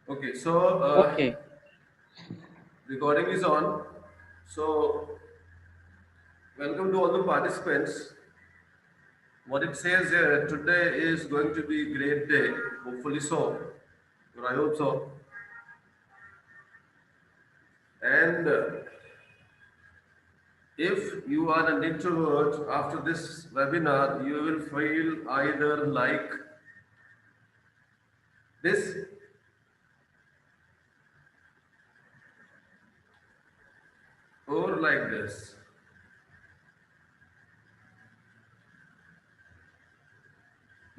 Okay, so Okay. recording is on. So welcome to all the participants. What it says here today is going to be a great day. Hopefully so. Or I hope so. And if you are an introvert after this webinar, you will feel either like this or like this.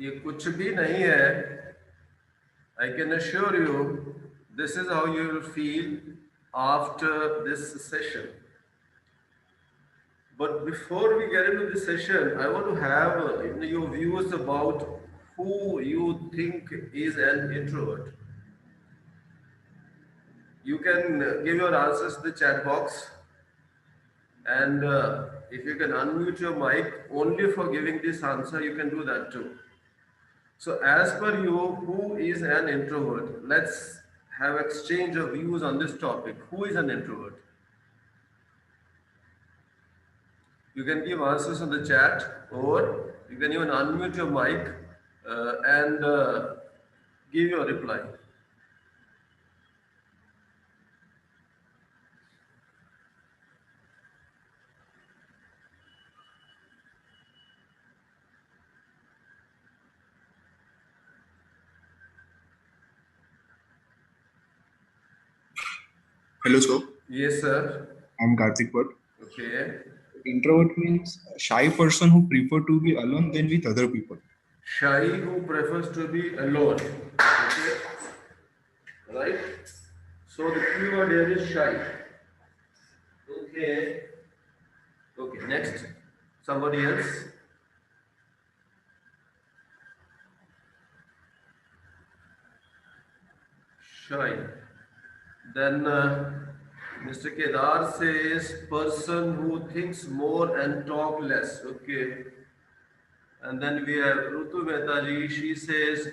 ये कुछ भी नहीं है. I can assure you, this is how you will feel after this session. But before we get into this session, I want to have your views about who you think is an introvert. You can give your answers in the chat box, and if you can unmute your mic only for giving this answer, you can do that too. So, as per you, who is an introvert? Let's have exchange of views on this topic. Who is an introvert? You can give answers in the chat, or you can even unmute your mic and give your reply. Hello, sir. Yes, sir. I'm Karthik Bhatt. Okay. Introvert means a shy person who prefer to be alone than with other people. Shy who prefers to be alone. Okay. Right. So the keyword here is shy. Okay. Okay. Next. Somebody else. Shy. Then Mr. Kedar says person who thinks more and talk less. Okay. And then we have Rutu Mehtaji. She says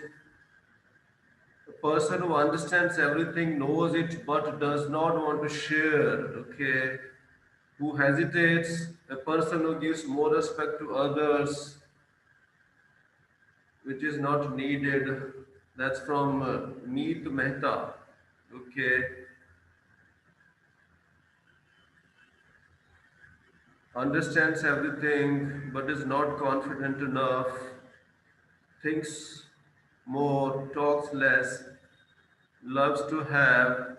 a person who understands everything, knows it, but does not want to share. Okay. Who hesitates, a person who gives more respect to others, which is not needed. That's from Meet Mehta. Okay. Understands everything but is not confident enough, thinks more, talks less, loves to have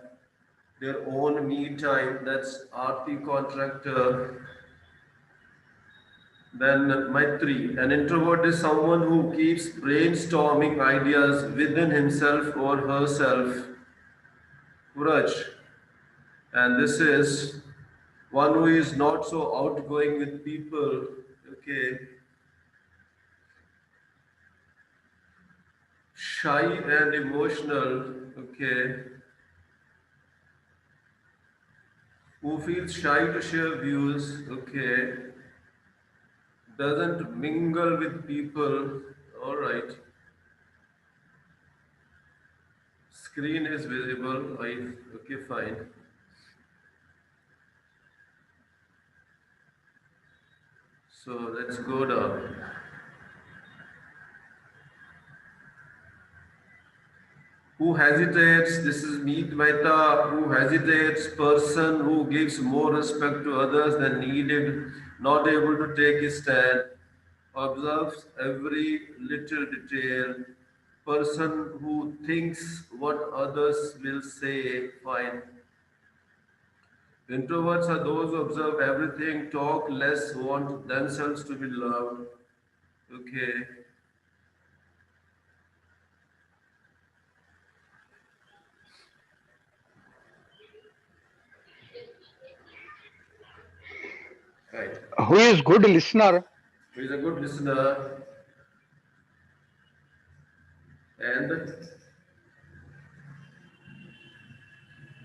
their own me time. That's RP contractor. Then Maitri, an introvert is someone who keeps brainstorming ideas within himself or herself. Uraj, and this is one who is not so outgoing with people. Okay, shy and emotional. Okay, who feels shy to share views. Okay, doesn't mingle with people. All right, screen is visible. I okay, fine. So let's go down. Who hesitates? This is Meet Mehta. Who hesitates? Person who gives more respect to others than needed, not able to take his stand, observes every little detail. Person who thinks what others will say, fine. Introverts are those who observe everything, talk less, want themselves to be loved. Okay. Right. Who is good listener? Who is a good listener and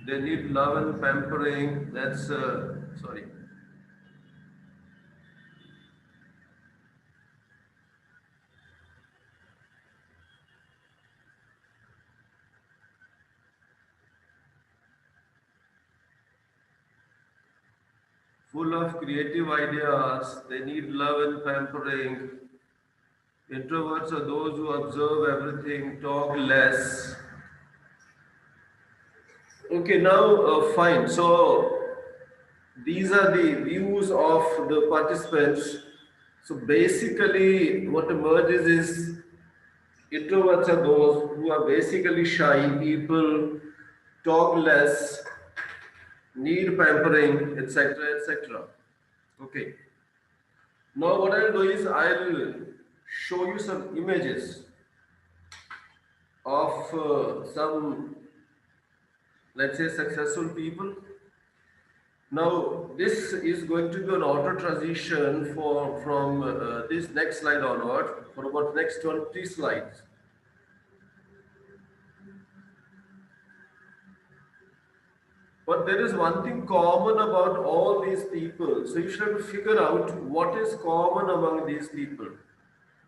they need love and pampering. That's sorry. full of creative ideas. They need love and pampering. Introverts are those who observe everything, talk less. Okay, now fine. So these are the views of the participants. So basically, what emerges is introverts are those who are basically shy people, talk less, need pampering, etc., etc. Okay. Now, what I'll do is I'll show you some images of some, let's say, successful people. Now, this is going to be an auto transition for from this next slide onward for about next 20 slides. But there is one thing common about all these people. So you should have to figure out what is common among these people.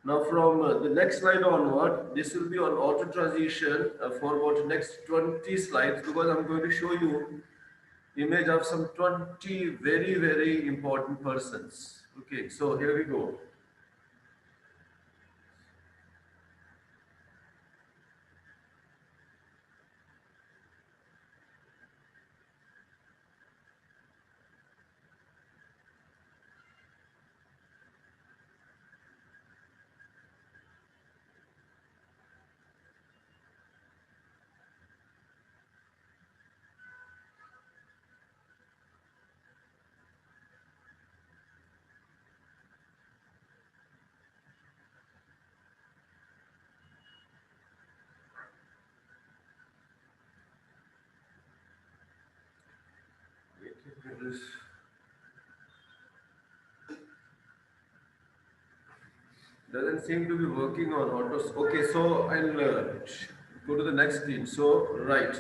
Now, from the next slide onward, this will be on auto transition for about next 20 slides because I'm going to show you image of some 20 very, very important persons. Okay, so here we go. Wait, here is- Doesn't seem to be working on autos. Okay, so I'll go to the next screen. So, right.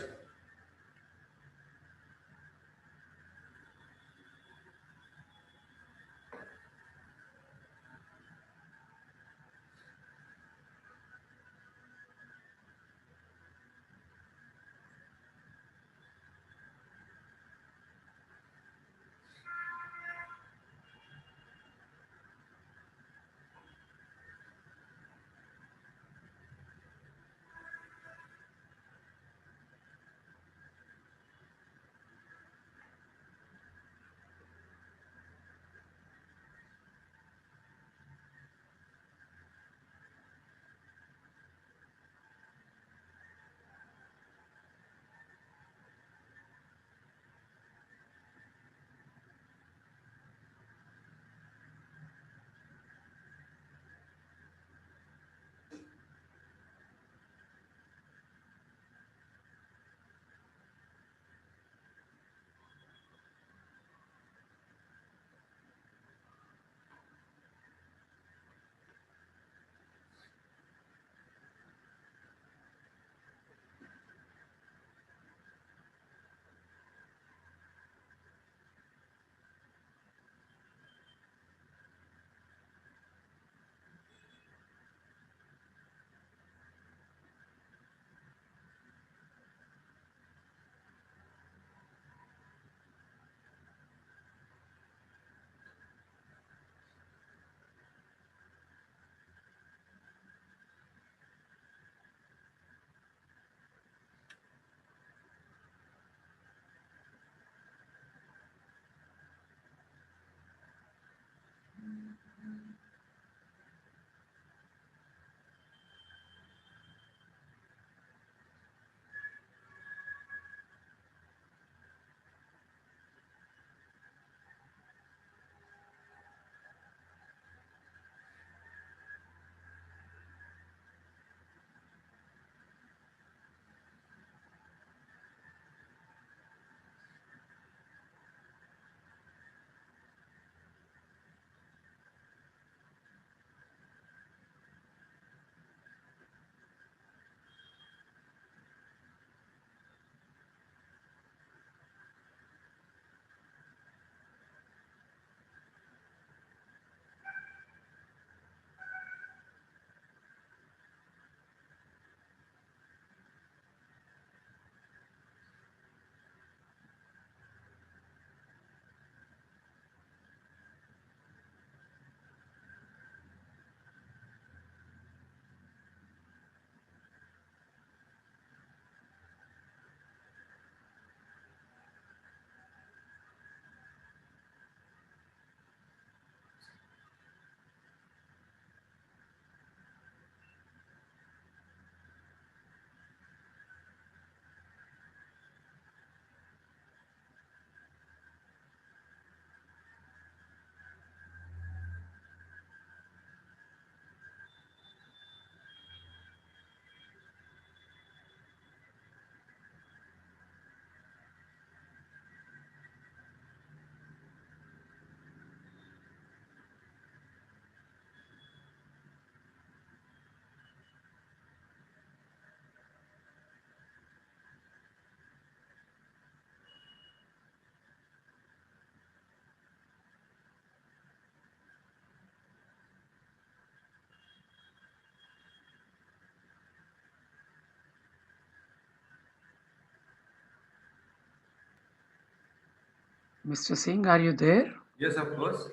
Mr. Singh, are you there? Yes, of course.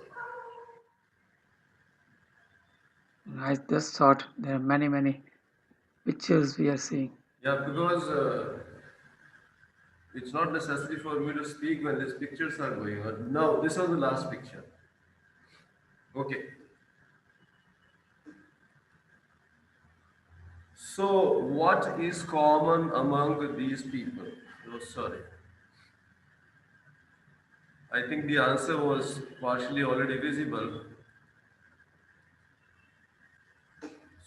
I just thought there are many pictures we are seeing. Yeah, because it's not necessary for me to speak when these pictures are going on. No, this was the last picture. Okay. So, what is common among these people? Oh, sorry. I think the answer was partially already visible.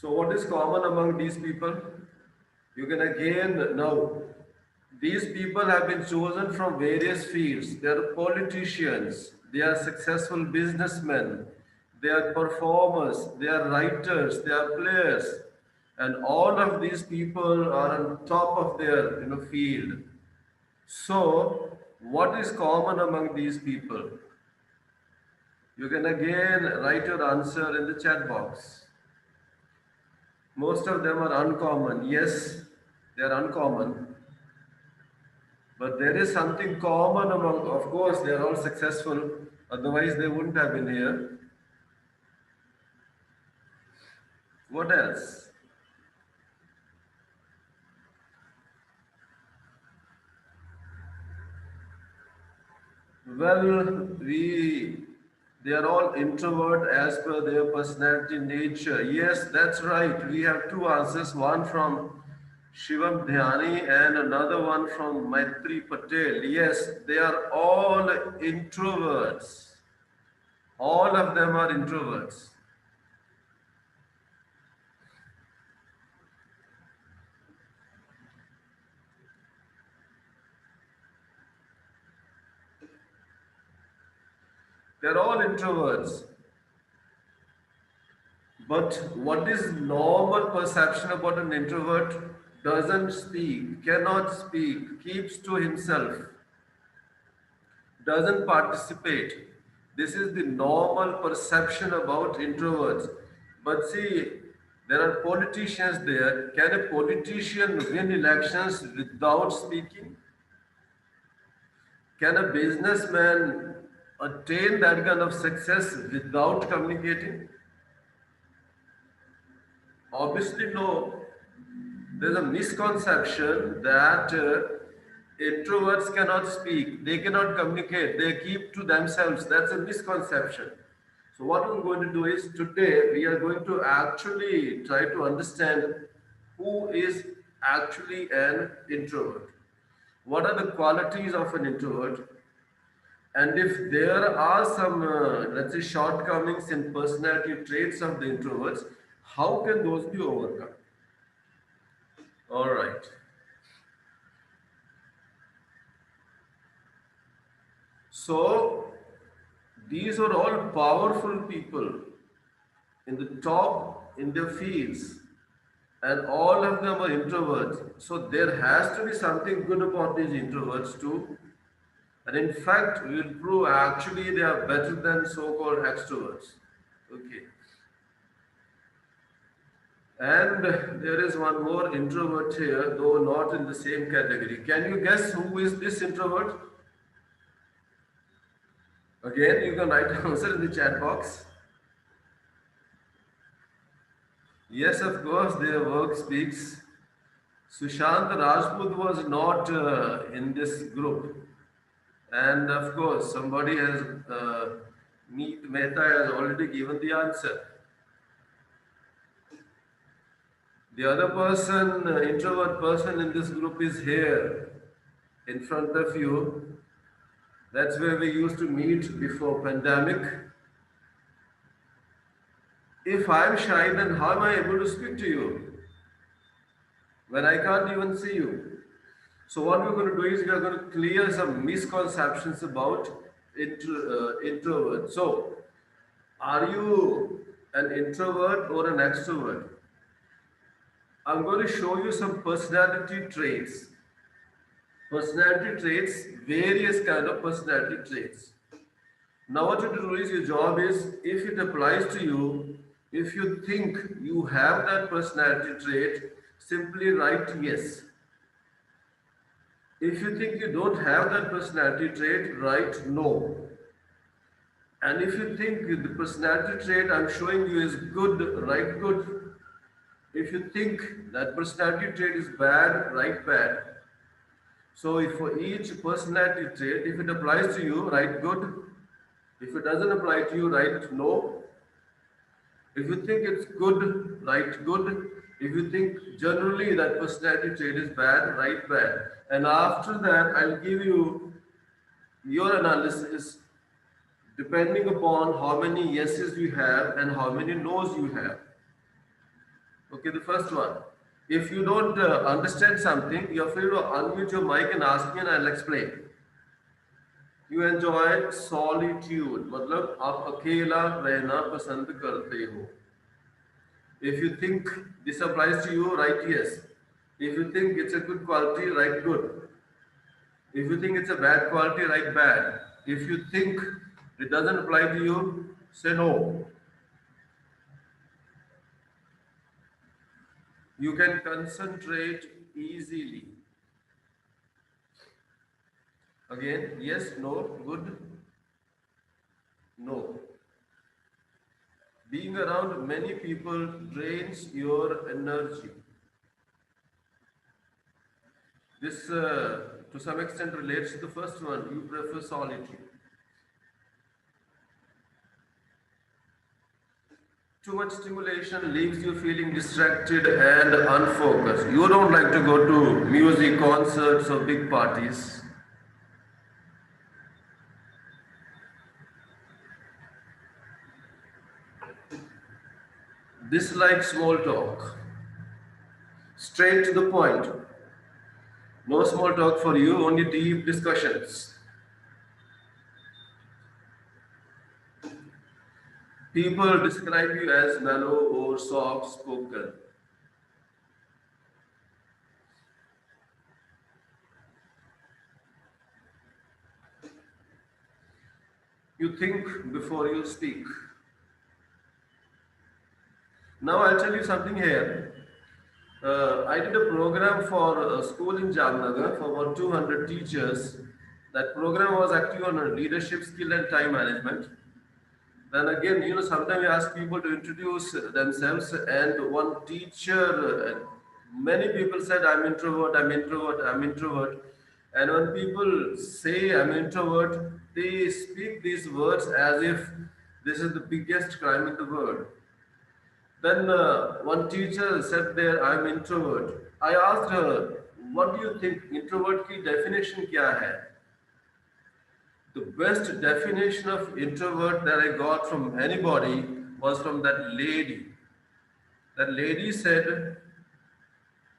So, what is common among these people? You can again now. These people have been chosen from various fields. They are politicians, they are successful businessmen, they are performers, they are writers, they are players, and all of these people are on top of their field. So, what is common among these people? You can again write your answer in the chat box. Most of them are uncommon. Yes, they are uncommon. But there is something common among, of course, they are all successful, otherwise, they wouldn't have been here. What else? Well, they are all introvert as per their personality nature. Yes, that's right. We have two answers, one from Shivam Dhyani and another one from Maitri Patel. Yes, they are all introverts. All of them are introverts. They're all introverts. But what is normal perception about an introvert? Doesn't speak, cannot speak, keeps to himself, doesn't participate. This is the normal perception about introverts. But see, there are politicians there. Can a politician win elections without speaking? Can a businessman attain that kind of success without communicating? Obviously, no. There's a misconception that introverts cannot speak, they cannot communicate, they keep to themselves. That's a misconception. So, what we're going to do is today we are going to actually try to understand who is actually an introvert. What are the qualities of an introvert? And if there are some, let's say, shortcomings in personality traits of the introverts, how can those be overcome? All right. So these are all powerful people in the top in their fields, and all of them are introverts. So there has to be something good about these introverts too. And in fact, we will prove actually they are better than so-called extroverts. Okay. And there is one more introvert here, though not in the same category. Can you guess who is this introvert? Again, you can write answer in the chat box. Yes, of course, their work speaks. Sushant Rajput was not in this group. And of course, somebody has, Meet Mehta has already given the answer. The other person, introvert person in this group is here in front of you. That's where we used to meet before pandemic. If I'm shy, then how am I able to speak to you when I can't even see you? So what we're going to do is we are going to clear some misconceptions about introvert. So, are you an introvert or an extrovert? I'm going to show you some personality traits. Personality traits, various kind of personality traits. Now what you do is your job is, if it applies to you, if you think you have that personality trait, simply write yes. If you think you don't have that personality trait, write no. And if you think the personality trait I'm showing you is good, write good. If you think that personality trait is bad, write bad. So if for each personality trait, if it applies to you, write good. If it doesn't apply to you, write no. If you think it's good, write good. If you think generally that personality trait is bad, write bad. And after that, I'll give you your analysis depending upon how many yeses you have and how many no's you have. Okay, the first one. If you don't understand something, you're free to unmute your mic and ask me and I'll explain. You enjoy solitude, मतलब आप अकेला रहना पसंद करते हो. If you think this applies to you, write yes. If you think it's a good quality, write good. If you think it's a bad quality, write bad. If you think it doesn't apply to you, say no. You can concentrate easily. Again, yes, no, good, no. Being around many people drains your energy. This, to some extent, relates to the first one. You prefer solitude. Too much stimulation leaves you feeling distracted and unfocused. You don't like to go to music, concerts, or big parties. Dislike small talk. Straight to the point. No small talk for you, only deep discussions. People describe you as mellow or soft spoken. You think before you speak. Now I'll tell you something here. I did a program for a school in Jamnagar for about 200 teachers. That program was actually on leadership skill and time management. Then again, sometimes we ask people to introduce themselves, and one teacher, many people said, I'm introvert, I'm introvert, I'm introvert. And when people say I'm introvert, they speak these words as if this is the biggest crime in the world. Then one teacher said there, I'm introvert. I asked her, what do you think introvert की definition क्या है? The best definition of introvert that I got from anybody was from that lady. That lady said,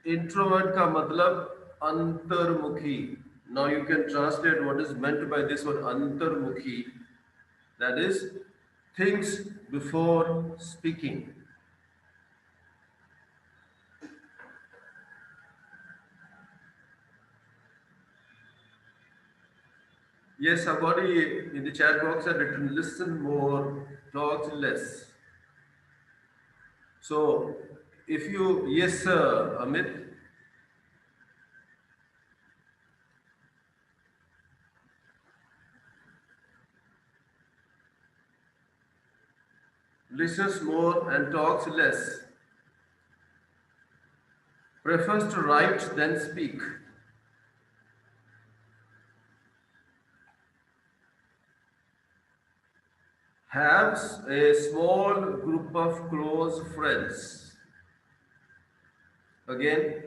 introvert का मतलब अंतर्मुखी. Now you can translate what is meant by this word अंतर्मुखी. That is, thinks before speaking. Yes, somebody in the chat box had written, listen more, talk less. So, if you, yes, Amit, listens more and talks less, prefers to write than speak, has a small group of close friends. Again,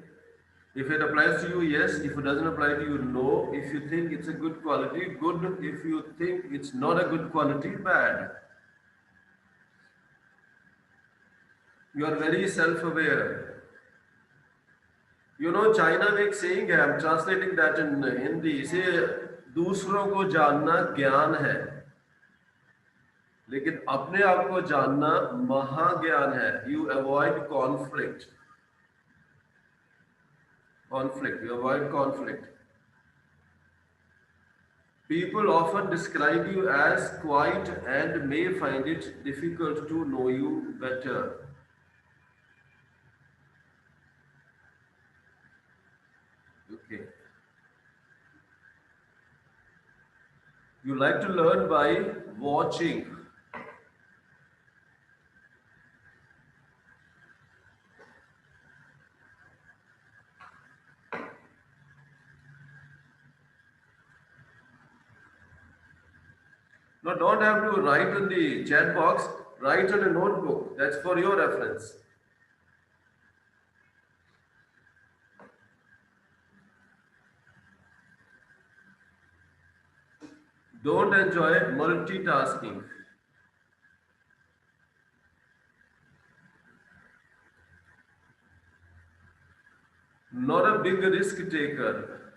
if it applies to you, yes. If it doesn't apply to you, no. If you think it's a good quality, good. If you think it's not a good quality, bad. You are very self-aware. China में एक saying है, I'm translating that in Hindi. इसे दूसरों को जानना ज्ञान है, लेकिन अपने आप को जानना महाज्ञान है. You avoid conflict. You avoid conflict. People often describe you as quiet and may find it difficult to know you better. Okay. You like to learn by watching. No, don't have to write in the chat box. Write on a notebook. That's for your reference. Don't enjoy multitasking. Not a big risk taker.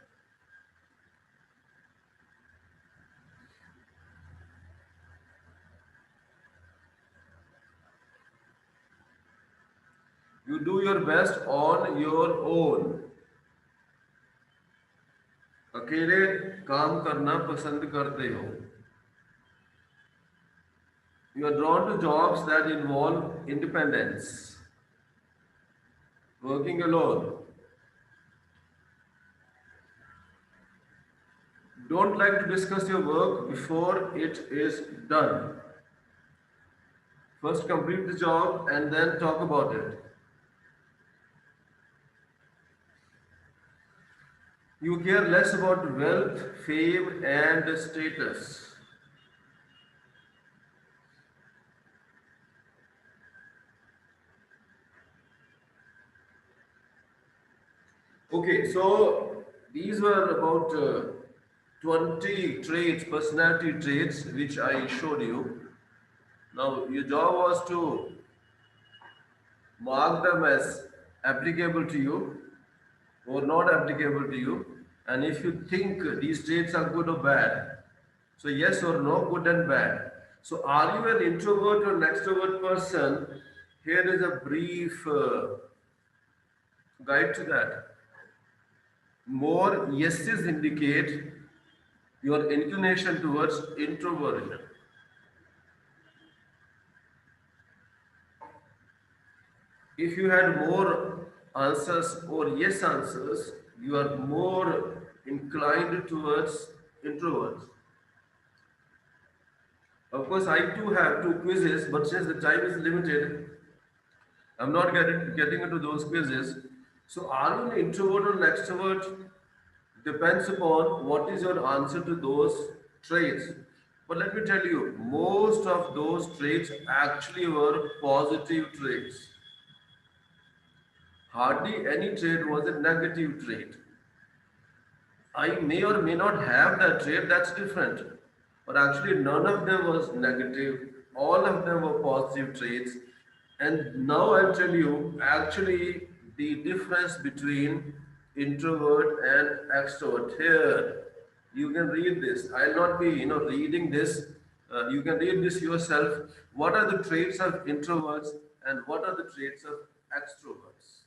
You do your best on your own. अकेले काम करना पसंद करते हो. You are drawn to jobs that involve independence. Working alone. Don't like to discuss your work before it is done. First complete the job and then talk about it. You care less about wealth, fame, and status. Okay, so these were about 20 traits, personality traits, which I showed you. Now, your job was to mark them as applicable to you or not applicable to you. And if you think these traits are good or bad, so yes or no, good and bad. So, are you an introvert or an extrovert person? Here is a brief guide to that. More yeses indicate your inclination towards introversion. If you had more answers or yes answers, you are more inclined towards introverts. Of course, I too have two quizzes, but since the time is limited, I'm not getting into those quizzes. So, are you an introvert or an extrovert? Depends upon what is your answer to those traits. But let me tell you, most of those traits actually were positive traits. Hardly any trait was a negative trait. I may or may not have that trait, that's different. But actually, none of them was negative, all of them were positive traits. And now I'll tell you actually the difference between introvert and extrovert. Here, you can read this. I'll not be, reading this. You can read this yourself. What are the traits of introverts and what are the traits of extroverts?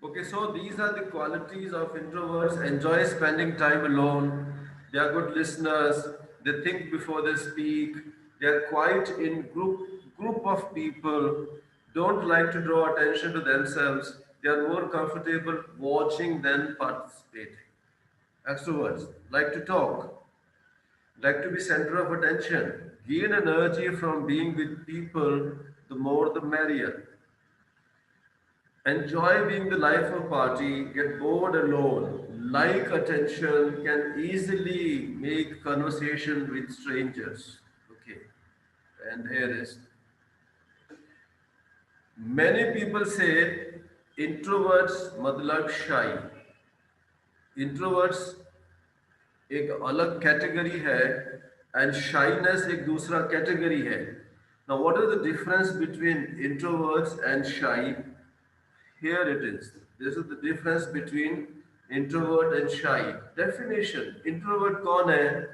Okay, so these are the qualities of introverts. Enjoy spending time alone. They are good listeners. They think before they speak. They are quiet in group of people. Don't like to draw attention to themselves. They are more comfortable watching than participating. Extroverts like to talk, like to be center of attention. Gain energy from being with people. The more, the merrier. Enjoy being the life of party, get bored alone, like attention, can easily make conversation with strangers. Okay, and here is many people say introverts matlab shy. Introverts एक अलग category है and shyness एक दूसरा category है. Now, what is the difference between introverts and shy? Here it is. This is the difference between introvert and shy. Definition: introvert कौन है?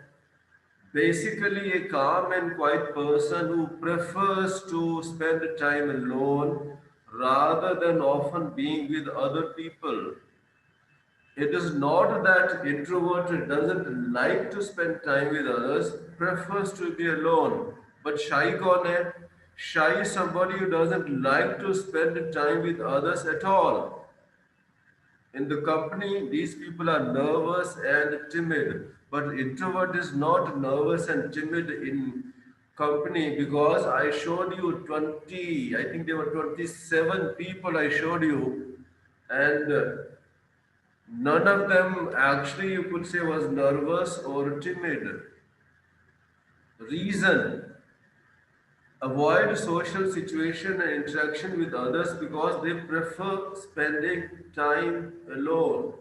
Basically, a calm and quiet person who prefers to spend time alone rather than often being with other people. It is not that introvert doesn't like to spend time with others, prefers to be alone. But shy kaun hai? Shy is somebody who doesn't like to spend time with others at all. In the company, these people are nervous and timid. But introvert is not nervous and timid in company because I showed you 20, I think there were 27 people I showed you, and none of them actually you could say was nervous or timid. Reason: avoid social situation and interaction with others because they prefer spending time alone.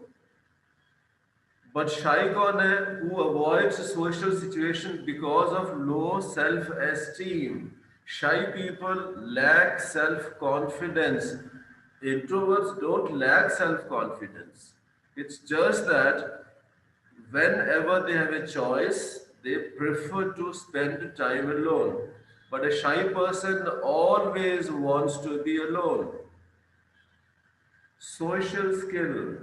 But shy कौन है? Who avoids social situation because of low self-esteem. Shy people lack self-confidence. Introverts don't lack self-confidence. It's just that whenever they have a choice, they prefer to spend time alone. But a shy person always wants to be alone. Social skill.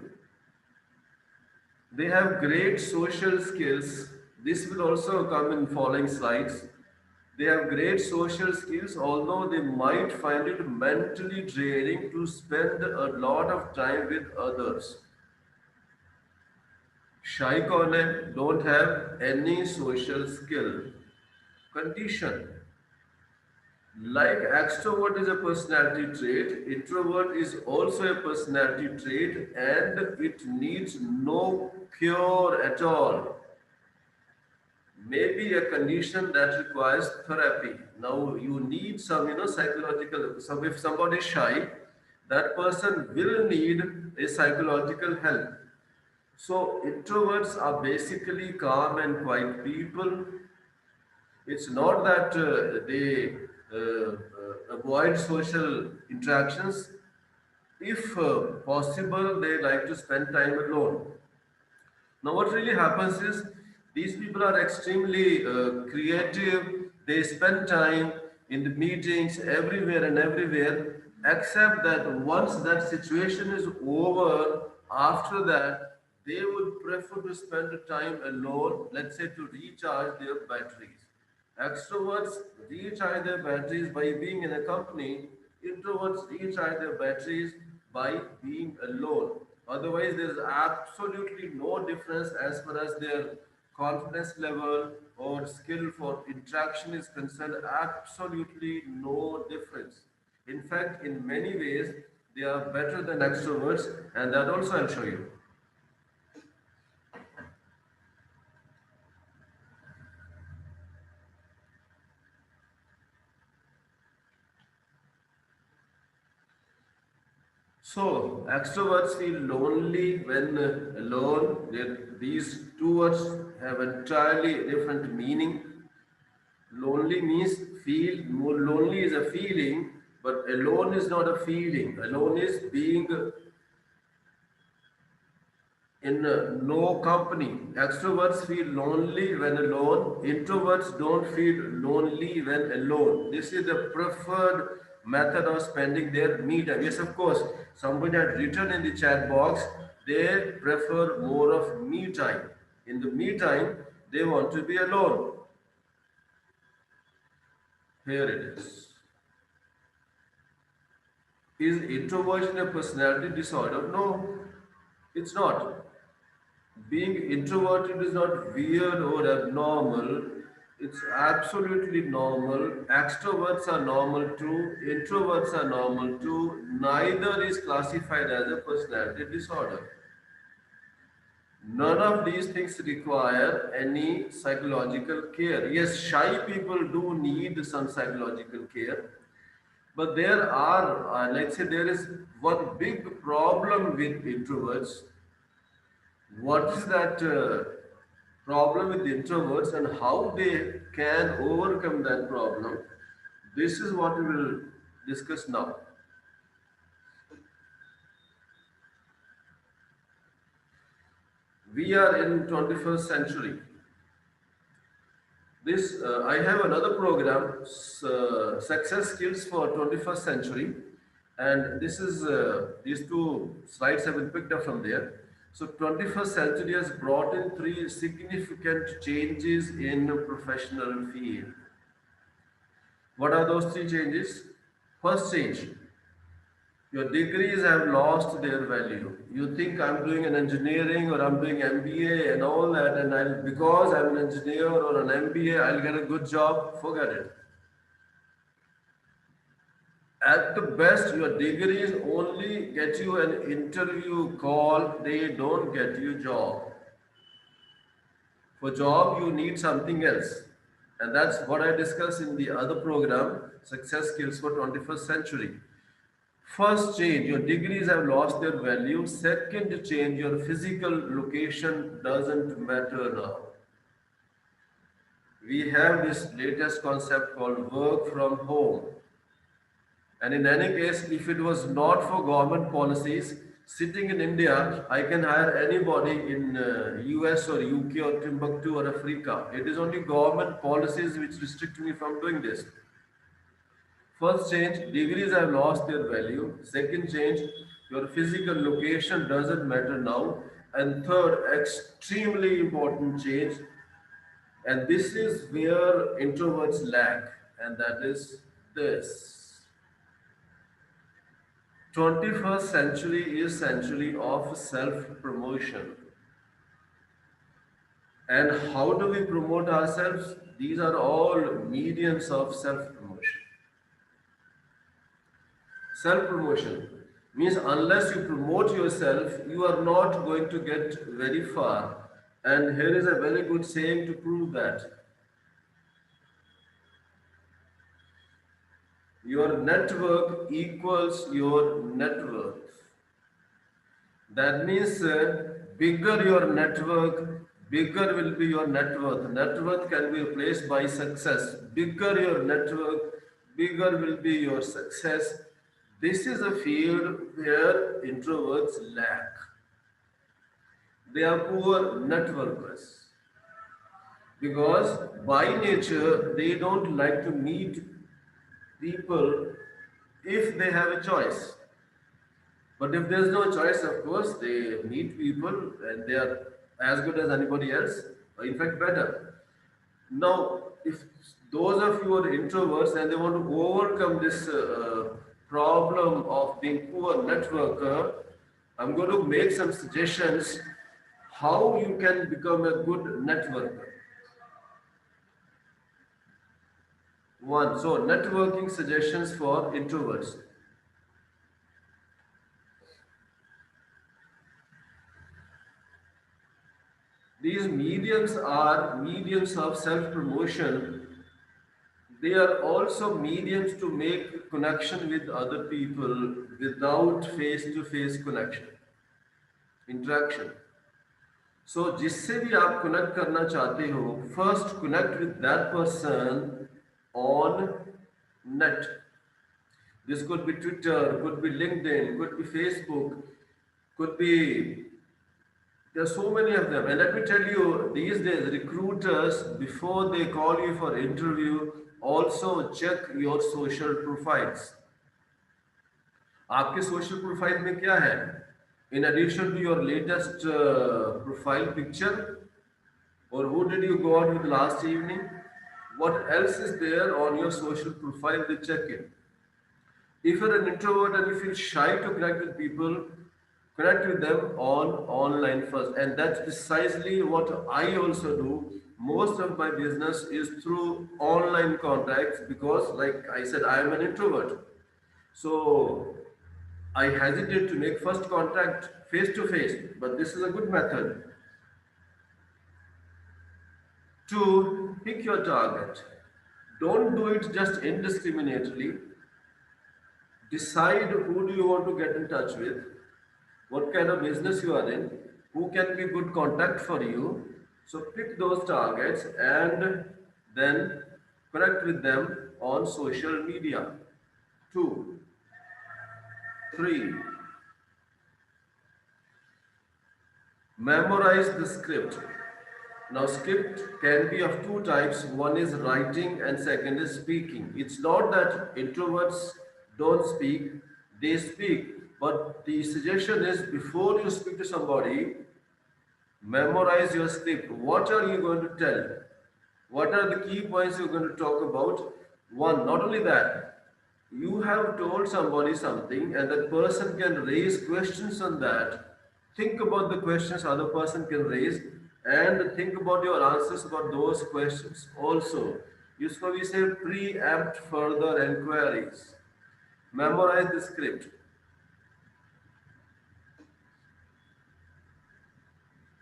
They have great social skills. This will also come in following slides. They have great social skills, although they might find it mentally draining to spend a lot of time with others. Shy corner don't have any social skill. Condition. Like extrovert is a personality trait, introvert is also a personality trait and it needs no cure at all. Maybe a condition that requires therapy. Now you need some, psychological. So if somebody is shy, that person will need a psychological help. So introverts are basically calm and quiet people. It's not that they avoid social interactions. If possible, they like to spend time alone. Now, what really happens is these people are extremely creative. They spend time in the meetings everywhere and everywhere, except that once that situation is over, after that, they would prefer to spend time alone, let's say to recharge their batteries. Extroverts recharge their batteries by being in a company. Introverts recharge their batteries by being alone. Otherwise, there is absolutely no difference as far as their confidence level or skill for interaction is concerned. Absolutely no difference. In fact, in many ways, they are better than extroverts, and that also I'll show you. So, extroverts feel lonely when alone. These two words have entirely different meaning. Lonely means feel, more lonely is a feeling, but alone is not a feeling. Alone is being in no company. Extroverts feel lonely when alone. Introverts don't feel lonely when alone. This is the preferred method of spending their me time. Yes, of course, somebody had written in the chat box they prefer more of me time. In the me time, they want to be alone. Here it is. Is introversion a personality disorder? No, it's not. Being introverted is not weird or abnormal. It's absolutely normal. Extroverts are normal too. Introverts are normal too. Neither is classified as a personality disorder. None of these things require any psychological care. Yes, shy people do need some psychological care, but there are, let's say, there is one big problem with introverts. What is that problem with the introverts and how they can overcome that problem? This is what we will discuss now. We are in 21st century. This I have another program, Success Skills for 21st Century, and this is these two slides have been picked up from there. So 21st century has brought in three significant changes in professional field. What are those three changes? First change, your degrees have lost their value. You think I'm doing an engineering or I'm doing MBA and all that, and because I'm an engineer or an MBA, I'll get a good job. Forget it. At the best, your degrees only get you an interview call, they don't get you job. For job, you need something else. And that's what I discussed in the other program, Success Skills for 21st Century. First change, your degrees have lost their value. Second change, your physical location doesn't matter now. We have this latest concept called work from home. And in any case, if it was not for government policies, sitting in India, I can hire anybody in US or UK or Timbuktu or Africa. It is only government policies which restrict me from doing this. First change, degrees have lost their value. Second change, your physical location doesn't matter now. And third, extremely important change, and this is where introverts lack, and that is this. 21st century is century of self-promotion. And how do we promote ourselves? These are all mediums of self-promotion. Self-promotion means unless you promote yourself, you are not going to get very far. And here is a very good saying to prove that. Your network equals your net worth. That means bigger your network, bigger will be your net worth. Net worth can be replaced by success. Bigger your network, bigger will be your success. This is a field where introverts lack. They are poor networkers because by nature they don't like to meet people if they have a choice. But if there's no choice, of course, they meet people and they are as good as anybody else, or in fact, better. Now, if those of you are introverts and they want to overcome this problem of being poor networker, I'm going to make some suggestions how you can become a good networker. One, so networking suggestions for introverts. These mediums are mediums of self promotion. They are also mediums to make connection with other people without face to face connection, interaction. So जिससे भी आप connect करना चाहते हो, first connect with that person on net. This could be Twitter, could be LinkedIn, could be Facebook, could be, there are so many of them. And let me tell you, these days, recruiters, before they call you for interview, also check your social profiles. आपके social profile में क्या है? In addition to your latest profile picture, or who did you go out with last evening? What else is there on your social profile? They check it. If you're an introvert and you feel shy to connect with people, connect with them on online first. And that's precisely what I also do. Most of my business is through online contacts because, like I said, I am an introvert. So I hesitate to make first contact face to face, but this is a good method. To pick your target. Don't do it just indiscriminately. Decide who do you want to get in touch with, what kind of business you are in, who can be good contact for you. So pick those targets and then connect with them on social media. Two, three, memorize the script. Now, script can be of two types. One is writing and second is speaking. It's not that introverts don't speak, they speak. But the suggestion is before you speak to somebody, memorize your script. What are you going to tell? What are the key points you're going to talk about? One, not only that, you have told somebody something and that person can raise questions on that. Think about the questions other person can raise and think about your answers about those questions. Also, usually we say preempt further inquiries. Memorize the script.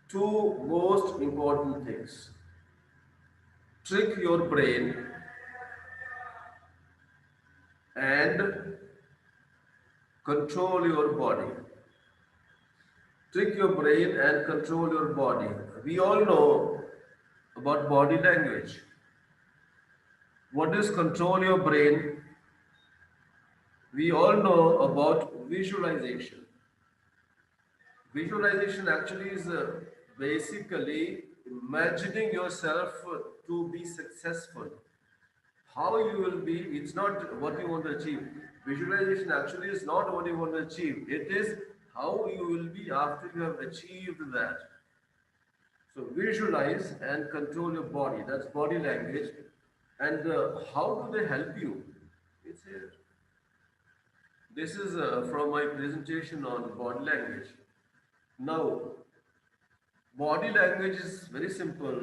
Two most important things. Trick your brain and control your body. Trick your brain and control your body. We all know about body language. What is control your brain? We all know about visualization. Visualization actually is basically imagining yourself to be successful. How you will be, it's not what you want to achieve. Visualization actually is not what you want to achieve, it is how you will be after you have achieved that. So visualize and control your body. That's body language. And how do they help you? It's here. This is from my presentation on body language. Now, body language is very simple.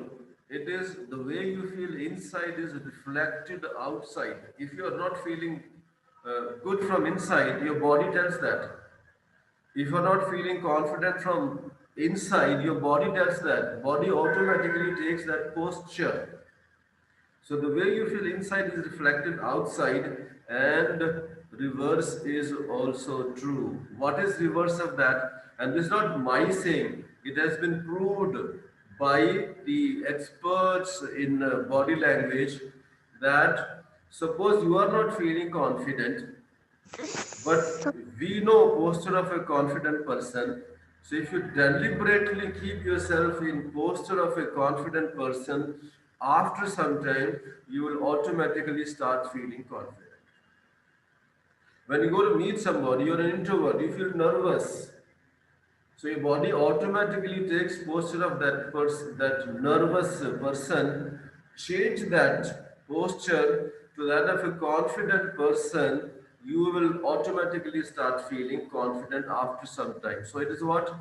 It is the way you feel inside is reflected outside. If you are not feeling good from inside, your body tells that. If you're not feeling confident from inside, your body tells that. Body automatically takes that posture. So the way you feel inside is reflected outside, and reverse is also true. What is reverse of that? And this is not my saying. It has been proved by the experts in body language that suppose you are not feeling confident, but we know posture of a confident person. So if you deliberately keep yourself in posture of a confident person, after some time you will automatically start feeling confident. When you go to meet somebody, you're an introvert, you feel nervous. So your body automatically takes posture of that person, that nervous person, change that posture to that of a confident person, you will automatically start feeling confident after some time. So it is what?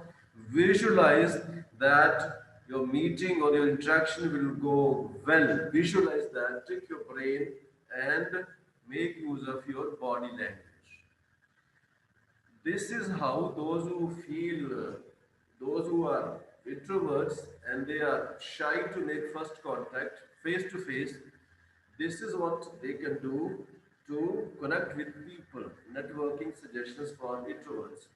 Visualize that your meeting or your interaction will go well. Visualize that, trick your brain and make use of your body language. This is how those who feel, those who are introverts and they are shy to make first contact face to face, this is what they can do to connect with people. Networking suggestions for introverts.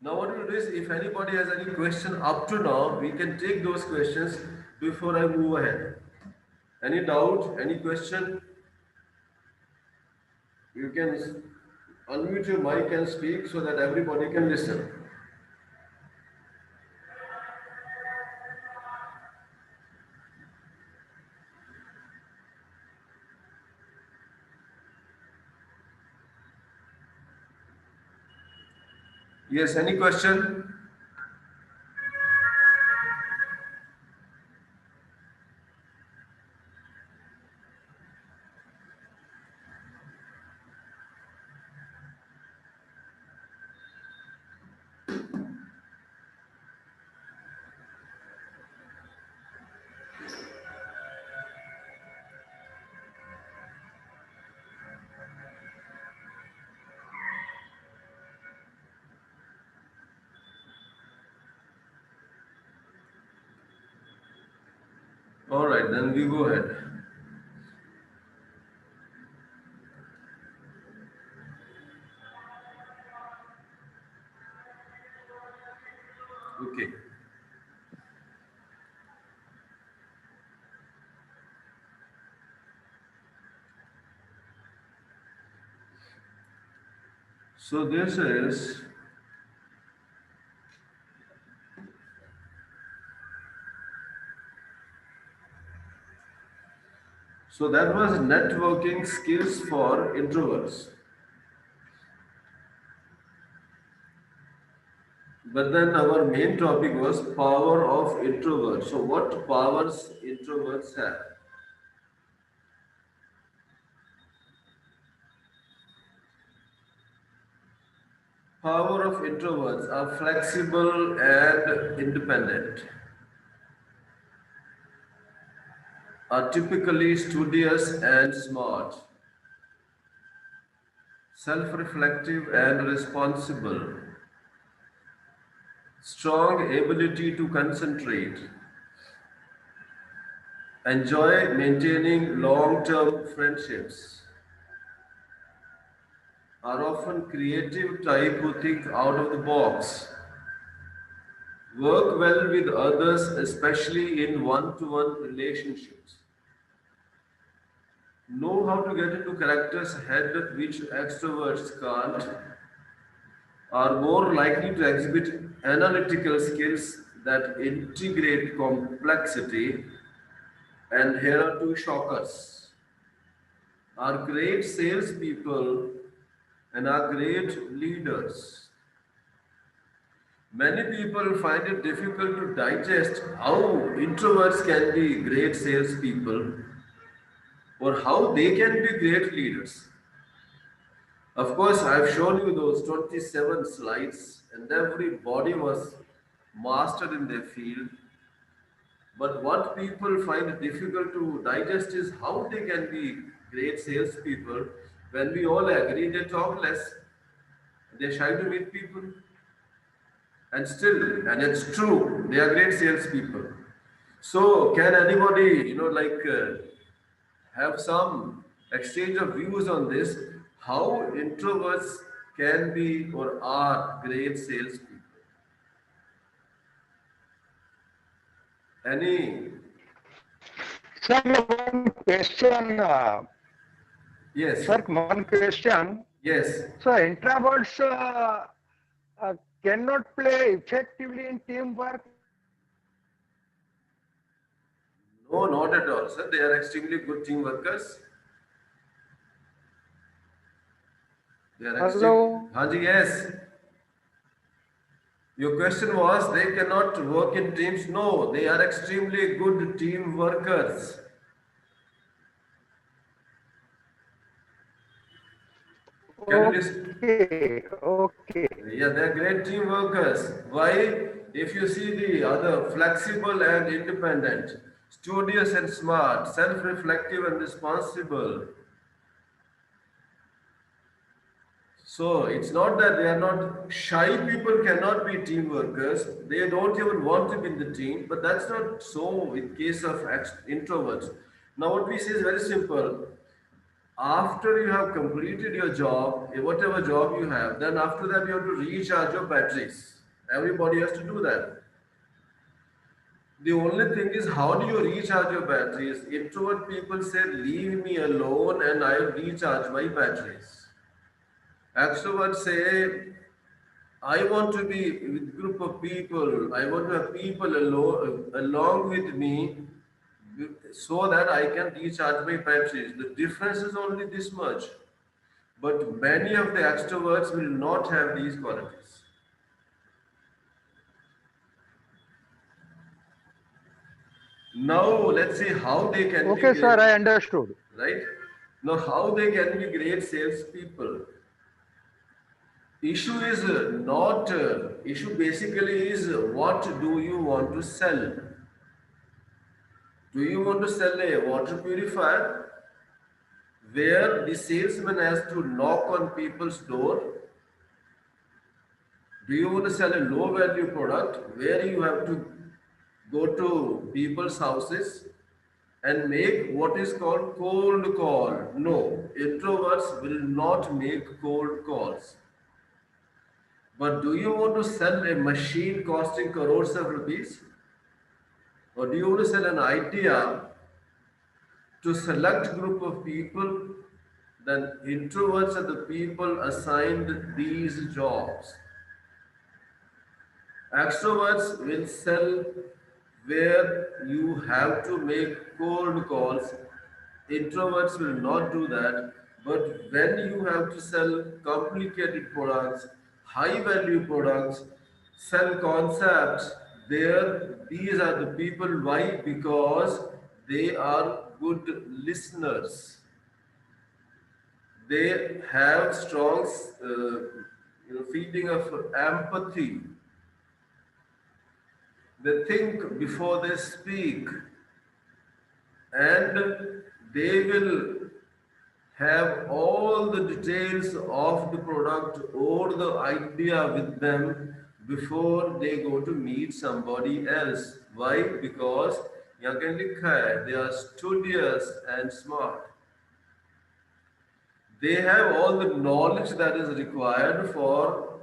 Now, what we'll do is if anybody has any question up to now, we can take those questions before I move ahead. Any doubt, any question? You can unmute your mic and speak so that everybody can listen. Yes, any question? All right, then we go ahead. Okay. So this is so that was networking skills for introverts. But then our main topic was power of introverts. So what powers introverts have? Power of introverts are flexible and independent, are typically studious and smart, self-reflective and responsible, strong ability to concentrate, enjoy maintaining long-term friendships, are often creative type who think out of the box, work well with others, especially in one-to-one relationships, know how to get into characters' head which extroverts can't, are more likely to exhibit analytical skills that integrate complexity, and here are two shockers, are great salespeople and are great leaders. Many people find it difficult to digest how introverts can be great salespeople or how they can be great leaders. Of course, I've shown you those 27 slides, and everybody was mastered in their field. But what people find difficult to digest is how they can be great salespeople when we all agree they talk less, they shy to meet people, and still, and it's true, they are great salespeople. So, can anybody, have some exchange of views on this? How introverts can be or are great salespeople? Any? Sir, one question. Yes, Sir, one question. yes. So introverts cannot play effectively in teamwork. No, not at all, sir. They are extremely good team workers. They are extreme. Hello. Haji, yes. Your question was they cannot work in teams. No, they are extremely good team workers. Can you listen? Okay. Okay. Yeah, they are great team workers. Why? If you see the other, flexible and independent, studious and smart, self-reflective and responsible. So it's not that they are not shy people cannot be team workers. They don't even want to be in the team, but that's not so in case of introverts. Now what we say is very simple. After you have completed your job, whatever job you have, then after that you have to recharge your batteries. Everybody has to do that. The only thing is how do you recharge your batteries? Introvert people say, leave me alone and I'll recharge my batteries. Extroverts say, I want to be with group of people. I want to have people along with me so that I can recharge my batteries. The difference is only this much. But many of the extroverts will not have these qualities. Now let's see how they can be Okay, sir. great, I understood. right? Now how they can be great salespeople. Issue is not issue basically is what do you want to sell? Do you want to sell a water purifier where the salesman has to knock on people's door? Do you want to sell a low value product where you have to go to people's houses and make what is called cold call? No, introverts will not make cold calls. But do you want to sell a machine costing crores of rupees? Or do you want to sell an idea to select group of people? Then introverts are the people assigned these jobs. Extroverts will sell where you have to make cold calls. Introverts will not do that. But when you have to sell complicated products, high value products, sell concepts, there these are the people. Why? Because they are good listeners. They have strong feeling of empathy. They think before they speak, and they will have all the details of the product or the idea with them before they go to meet somebody else. Why? Because यहाँ कहीं लिखा है, they are studious and smart. They have all the knowledge that is required for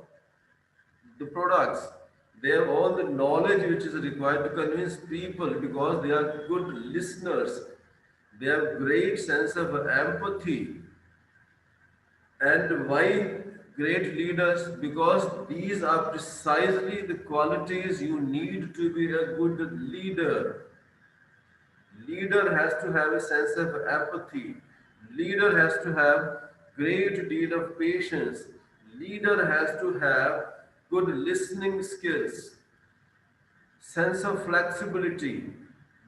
the products. They have all the knowledge which is required to convince people because they are good listeners. They have great sense of empathy. And why great leaders? Because these are precisely the qualities you need to be a good leader. Leader has to have a sense of empathy. Leader has to have great deal of patience. Leader has to have good listening skills, sense of flexibility.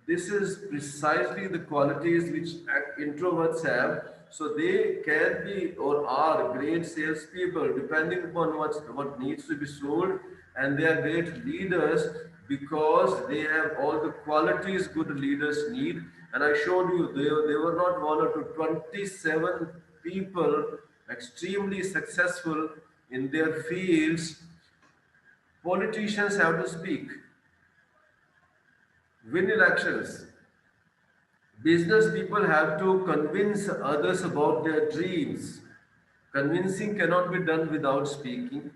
This is precisely the qualities which introverts have. So they can be or are great salespeople depending upon what needs to be sold, and they are great leaders because they have all the qualities good leaders need. And I showed you they were not one or two, 27 people extremely successful in their fields. Politicians have to speak, win elections. Business people have to convince others about their dreams. Convincing cannot be done without speaking.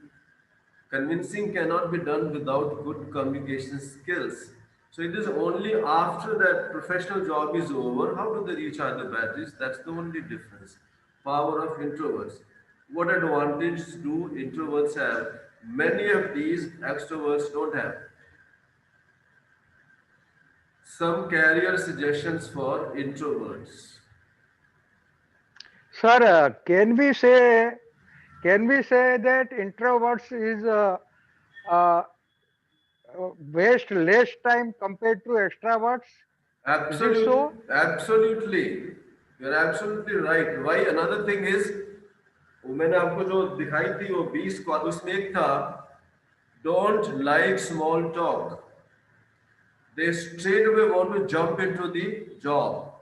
Convincing cannot be done without good communication skills. So it is only after that professional job is over, how do they recharge the batteries? That's the only difference. Power of introverts. What advantages do introverts have? Many of these extroverts don't have. Some career suggestions for introverts. Sir, can we say that introverts is uh, waste less time compared to extroverts? Is it Absolutely, so? absolutely. You're absolutely right. Why? Another thing is, वो मैंने आपको जो दिखाई थी वो 20 का उसमें एक था, don't like small talk. They straight away want to jump into the job.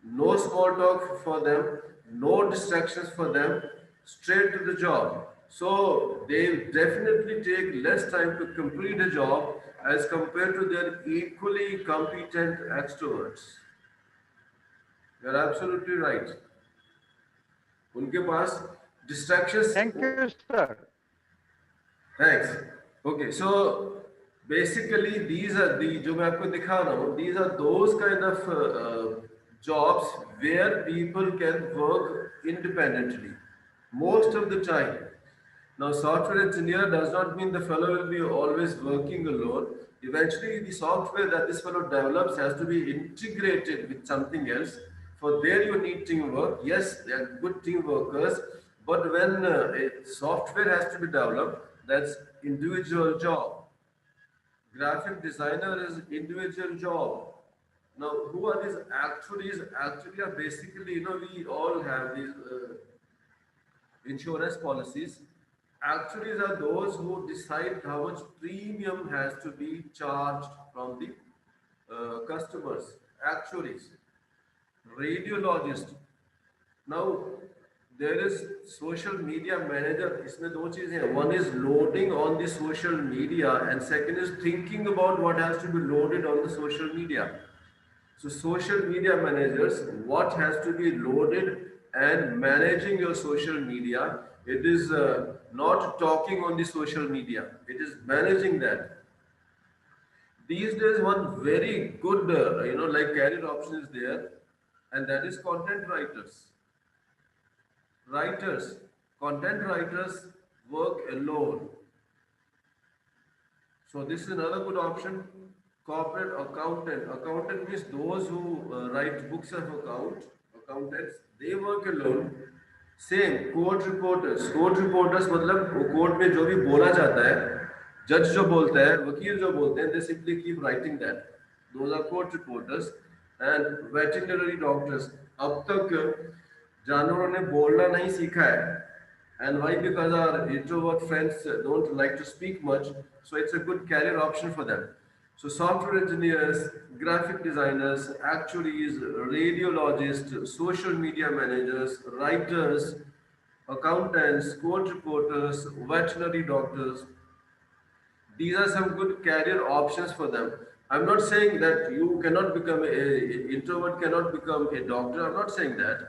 No small talk for them, no distractions for them, straight to the job. So they definitely take less time to complete a job as compared to their equally competent extroverts. You're absolutely right. उनके पास distractions. Thank you, sir. Thanks. Okay, so basically these are the जो मैं आपको दिखा रहा हूँ, these are those kind of jobs where people can work independently most of the time. Now, software engineer does not mean the fellow will be always working alone. Eventually, the software that this fellow develops has to be integrated with something else. For there, you need teamwork. Yes, they are good team workers, but when a software has to be developed, that's individual job. Graphic designer is individual job. Now, who are these actuaries? Actually, are basically, we all have these insurance policies. Actuaries are those who decide how much premium has to be charged from the customers. Actuaries, radiologist. Now, there is social media manager. इसमें दो चीजें हैं. One is loading on the social media, and second is thinking about what has to be loaded on the social media. So social media managers, what has to be loaded and managing your social media It is not talking on the social media. It is managing that. These days, one very good, like career option is there, and that is content writers. Writers, content writers work alone. So this is another good option. Corporate accountant. Accountant means those who write books of accountants. They work alone. Same court reporters मतलब वो court में जो भी बोला जाता है, जज जो बोलता है, वकील जो बोलते हैं, they simply keep writing that. Those are court reporters. And veterinary doctors. अब तक जानवरों ने बोलना नहीं सीखा है. And why? Because our introvert friends don't like to speak much, so it's a good career option for them. So software engineers, graphic designers, actuaries, radiologists, social media managers, writers, accountants, court reporters, veterinary doctors, these are some good career options for them. I'm not saying that you cannot become a introvert cannot become a doctor. I'm not saying that.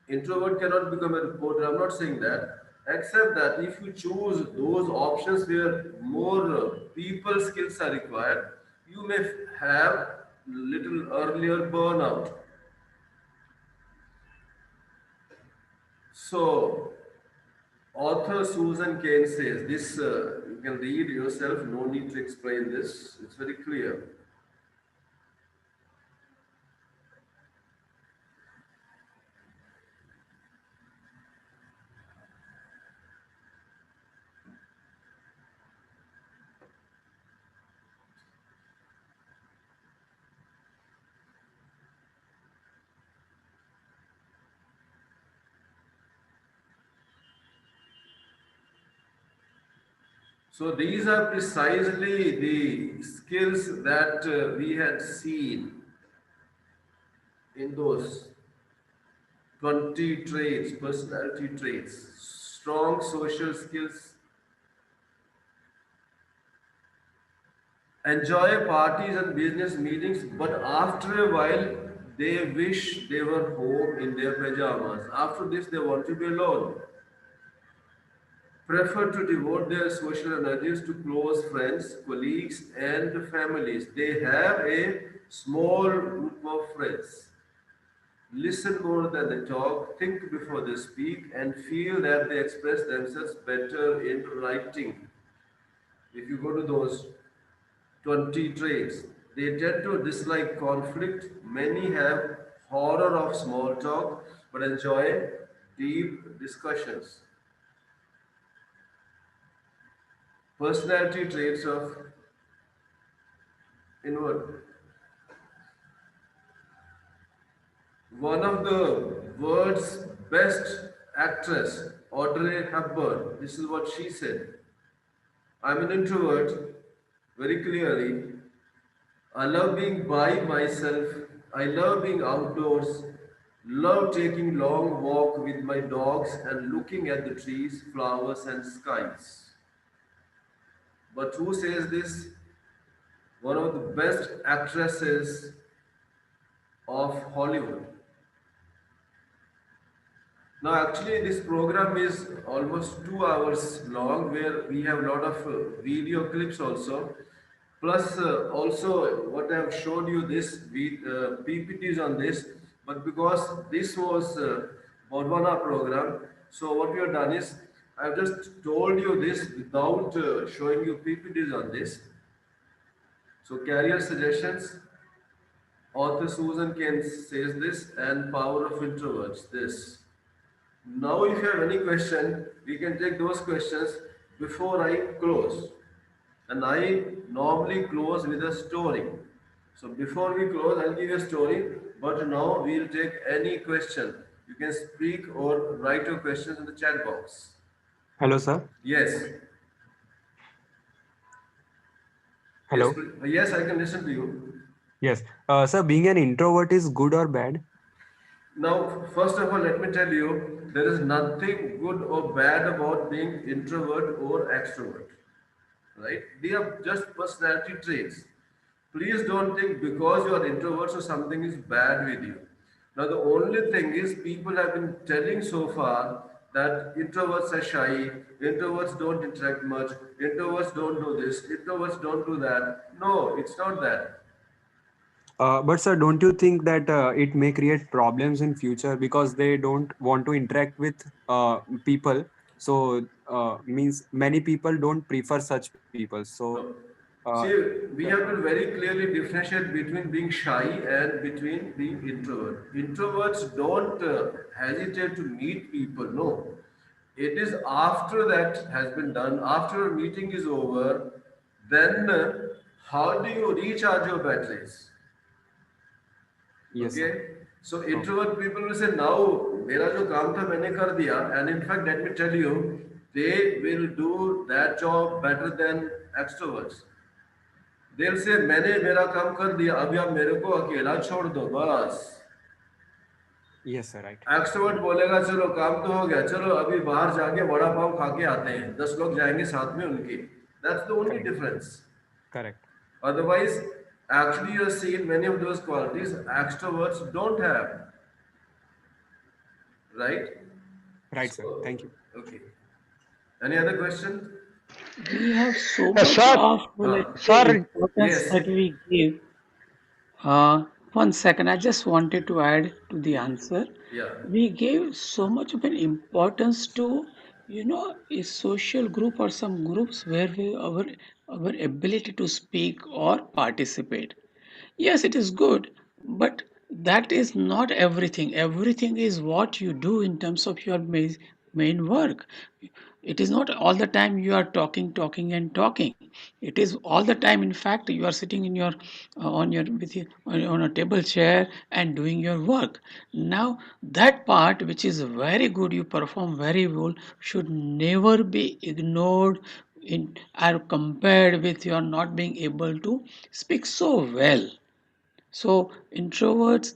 Introvert cannot become a reporter. I'm not saying that. Except that if you choose those options where more people skills are required, you may have little earlier burnout. So, author Susan Cain says this. You can read yourself. No need to explain this. It's very clear. So these are precisely the skills that we had seen in those 20 traits, personality traits, strong social skills, enjoy parties and business meetings, but after a while they wish they were home in their pajamas. After this, they want to be alone. Prefer to devote their social energies to close friends, colleagues, and families. They have a small group of friends. Listen more than they talk, think before they speak, and feel that they express themselves better in writing. If you go to those 20 traits, they tend to dislike conflict. Many have horror of small talk but enjoy deep discussions. Personality traits of inward. One of the world's best actress, Audrey Hepburn, this is what she said. I'm an introvert, very clearly. I love being by myself. I love being outdoors. Love taking long walk with my dogs and looking at the trees, flowers and skies. But who says this? One of the best actresses of Hollywood. Now, actually, this program is almost 2 hours long, where we have a lot of video clips also. Plus, also what I have showed you this with PPTs on this. But because this was Bodhvana program, so what we have done is I have just told you this without showing you PPTs on this. So, career suggestions. Author Susan Cain says this, and power of introverts this. Now, if you have any question, we can take those questions before I close. And I normally close with a story. So before we close, I'll give you a story. But now we'll take any question. You can speak or write your questions in the chat box. Hello, sir. Yes. Hello. Yes, I can listen to you. Yes. Sir, being an introvert is good or bad? Now, first of all, let me tell you, there is nothing good or bad about being introvert or extrovert. Right? They are just personality traits. Please don't think because you are introverts or something is bad with you. Now, the only thing is people have been telling so far that introverts are shy, introverts don't interact much, introverts don't do this, introverts don't do that. No, it's not that. But sir, don't you think that it may create problems in future because they don't want to interact with people? So means many people don't prefer such people. So No. uh, See, we the- have to very clearly differentiate between being shy and between being introvert. Introverts don't hesitate to meet people. No, it is after that has been done, after a meeting is over, then how do you recharge your batteries? yes, sir. Okay, so Okay. introvert people will say now मेरा जो काम था मैंने कर दिया, and in fact let me tell you they will do that job better than extroverts. They'll say मैंने मेरा काम कर दिया अभी आप मेरे को अकेला छोड़ दो बस. Yes, sir. Right. एक्सट्रोवर्ट बोलेगा चलो काम तो हो गया चलो अभी बाहर जाके वड़ा पाव खा के आते हैं 10 लोग जाएंगे साथ में उनके. That's the only Correct. difference. Correct. Otherwise, actually you have seen many of those qualities extroverts don't have, right? Right, sir. So, Thank you. okay. Any other question? We have so much Sir, of, let's say, sir, importance Yes. that we give. One second, I just wanted to add to the answer. Yeah. We gave so much of an importance to, a social group or some groups where our ability to speak or participate. Yes, it is good, but that is not everything. Everything is what you do in terms of your main work. It is not all the time you are talking, talking, and talking. It is all the time. In fact, you are sitting in your on your with your, on a table chair and doing your work. Now, that part which is very good, you perform very well, should never be ignored in or compared with your not being able to speak so well. So introverts,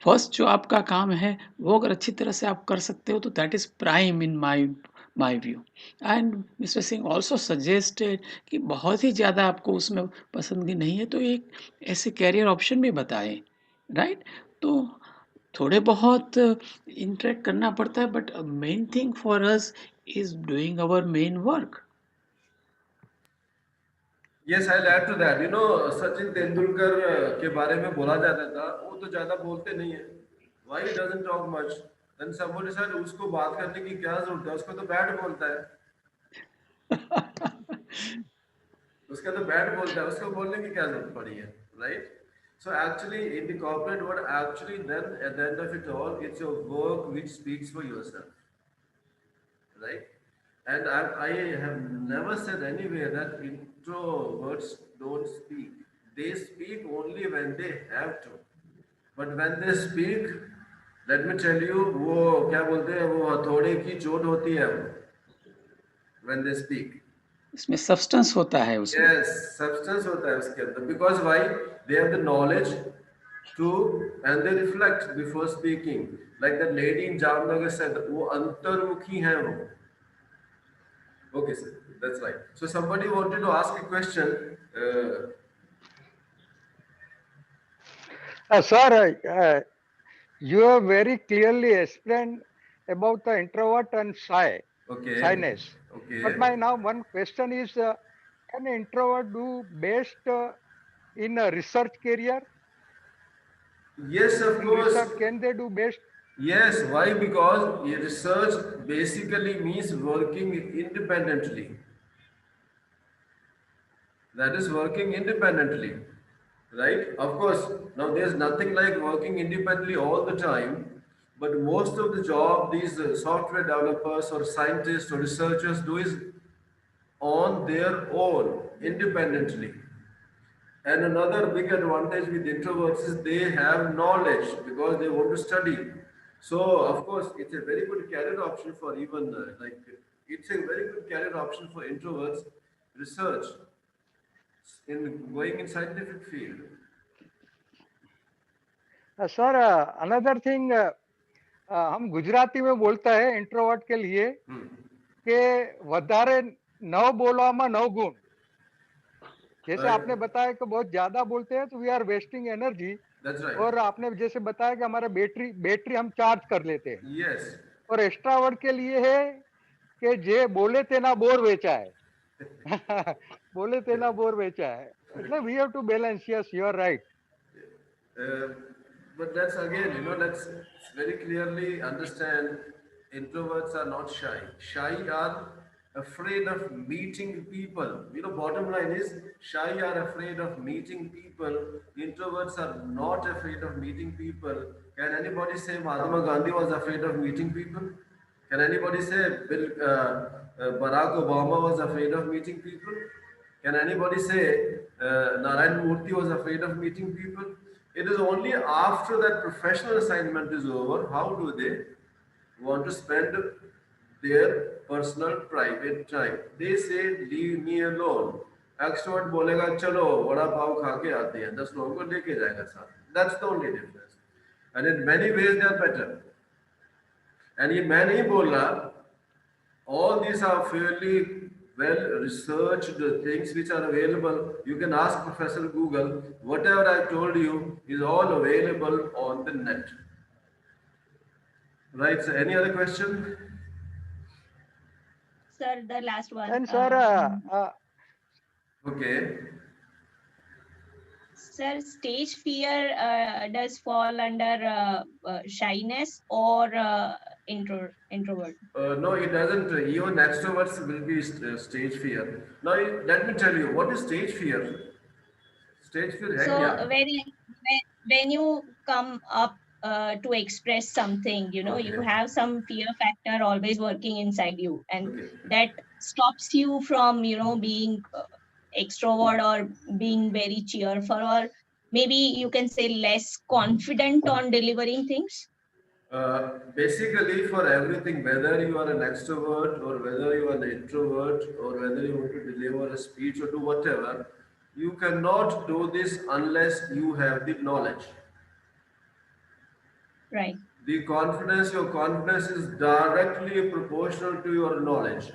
first जो आपका काम है वो अगर अच्छी तरह से आप कर सकते हो तो that is prime in my view. And mister Singh also suggested कि बहुत ही ज़्यादा आपको उसमें पसंदगी नहीं है तो एक ऐसे कैरियर ऑप्शन भी बताएं, राइट? तो थोड़े बहुत इंटरेक्ट करना पड़ता है but main thing for us is doing our main work. Yes, I'll add to that. You know, Sachin Tendulkar के बारे में बोला जाता था, वो तो ज्यादा बोलते नहीं है. Why he doesn't talk much? Then somebody said, उसको बात करने की क्या जरूरत है? उसको तो बैट बोलता है. उसका तो बैट बोलता है, उसको बोलने की क्या जरूरत पड़ी है, right? So actually, in the corporate world, actually, then at the end of it all, it's your work which speaks for yourself, right? And I have never said anywhere that introverts don't speak. They speak only when they have to. But when they speak, let me tell you, वो क्या बोलते हैं वो हथौड़े की चोट होती है when they speak. इसमें सब्सटेंस होता है उसमें. Yes, substance होता है उसके अंदर. Because why? They have the knowledge to and they reflect before speaking. Like that lady in Jamnagar said, वो अंतर्मुखी हैं वो. Okay, sir. That's right. So somebody wanted to ask a question. sir, you have very clearly explained about the introvert and Okay. shyness. But Okay. my now one question is, can introvert do best in a research career? Yes, of In course. research, can they do best? Yes. Why? Because research basically means working independently. That is working independently, right? Of course, now there's nothing like working independently all the time, but most of the job these software developers or scientists or researchers do is on their own, independently. And another big advantage with introverts is they have knowledge because they want to study. So, of course, it's a very good career option for even it's a very good career option for introverts. Research in going in scientific field. Sir another thing, हम गुजराती में बोलता है introvert के लिए कि વધારે ન બોલવામાં 9 ગુણ. जैसे Right? आपने बताया कि बहुत ज्यादा बोलते हैं तो we are wasting energy. That's right. और आपने जैसे बताया कि हमारा बैटरी बैटरी हम चार्ज कर लेते हैं. Yes. और एक्स्ट्रावर्ट के लिए है कि जे बोले तेना बोर वेचा है. बोले तेना बोर वेचा है. એટલે we have to balance. Yes, you are right. Uh, but that's again, let's very clearly understand introverts are not shy. Shy are afraid of meeting people. Bottom line is shy are afraid of meeting people. Introverts are not afraid of meeting people. Can anybody say Mahatma Gandhi was afraid of meeting people? Can anybody say Barack Obama was afraid of meeting people? Can anybody say Narayan Murthy was afraid of meeting people? It is only after that professional assignment is over, how do they want to spend their personal private time? They say, leave me alone. Extrovert बोलेगा चलो वड़ा पाव खा के आते हैं 10 लोगों को लेके जाएगा साथ. That's the only difference. And in many ways they are better. And ये मैं नहीं बोल रहा, all these are fairly well researched things which are available. You can ask Professor Google. Whatever I told you is all available on the net. Right, so any other question? Sir, the last one. And sir, Okay. Sir, stage fear does fall under shyness or introvert? No, it doesn't. Even extroverts will be stage fear. Now, let me tell you, what is stage fear? Stage fear, So yeah. when you come up to express something, you have some fear factor always working inside you, and that stops you from, being extrovert or being very cheerful, or maybe you can say less confident on delivering things. Basically, for everything, whether you are an extrovert or whether you are an introvert or whether you want to deliver a speech or do whatever, you cannot do this unless you have the knowledge. Right. Your confidence is directly proportional to your knowledge.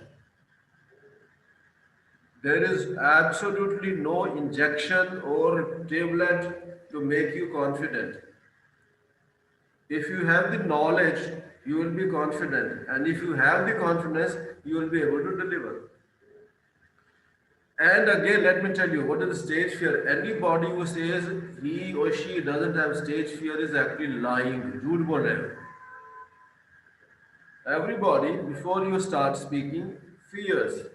There is absolutely no injection or tablet to make you confident. If you have the knowledge, you will be confident. And if you have the confidence, you will be able to deliver. And again, let me tell you, what is the stage fear? Anybody who says he or she doesn't have stage fear is actually lying. झूठ बोल रहे हो. Everybody, before you start speaking, fears.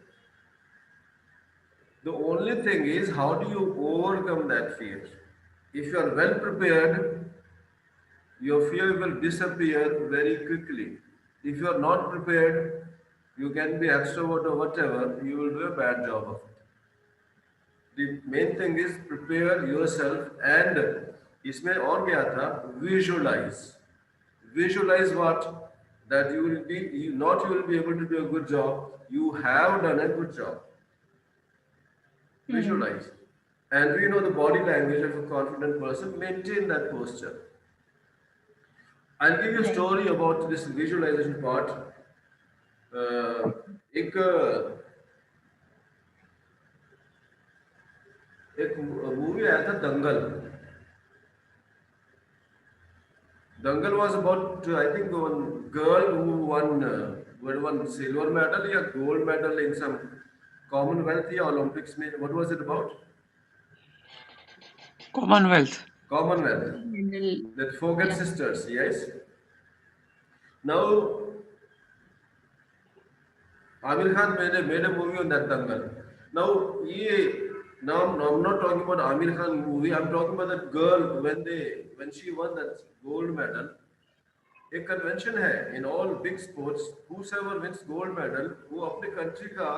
The only thing is, how do you overcome that fear? If you are well prepared, your fear will disappear very quickly. If you are not prepared, you can be extrovert or whatever, you will do a bad job of it. The main thing is prepare yourself, and इसमें और क्या था, visualize. Visualize what? That you will be, not you will be able to do a good job, you have done a good job. Visualize. And we know the body language of a confident person, maintain that posture. I'll give you a story about this visualization part. एक movie आया था दंगल. Dangal was about, I think, one girl who won silver medal or gold medal in some Commonwealth or Olympics. What was it about? Commonwealth. Commonwealth. The Fogan sisters, yes. Now, Amir Khan made a movie on that Dangal. Now I'm not talking about Amir Khan movie. I'm talking about that girl when she won that gold medal. एक convention है in all big sports, whoever wins gold medal वो अपने country का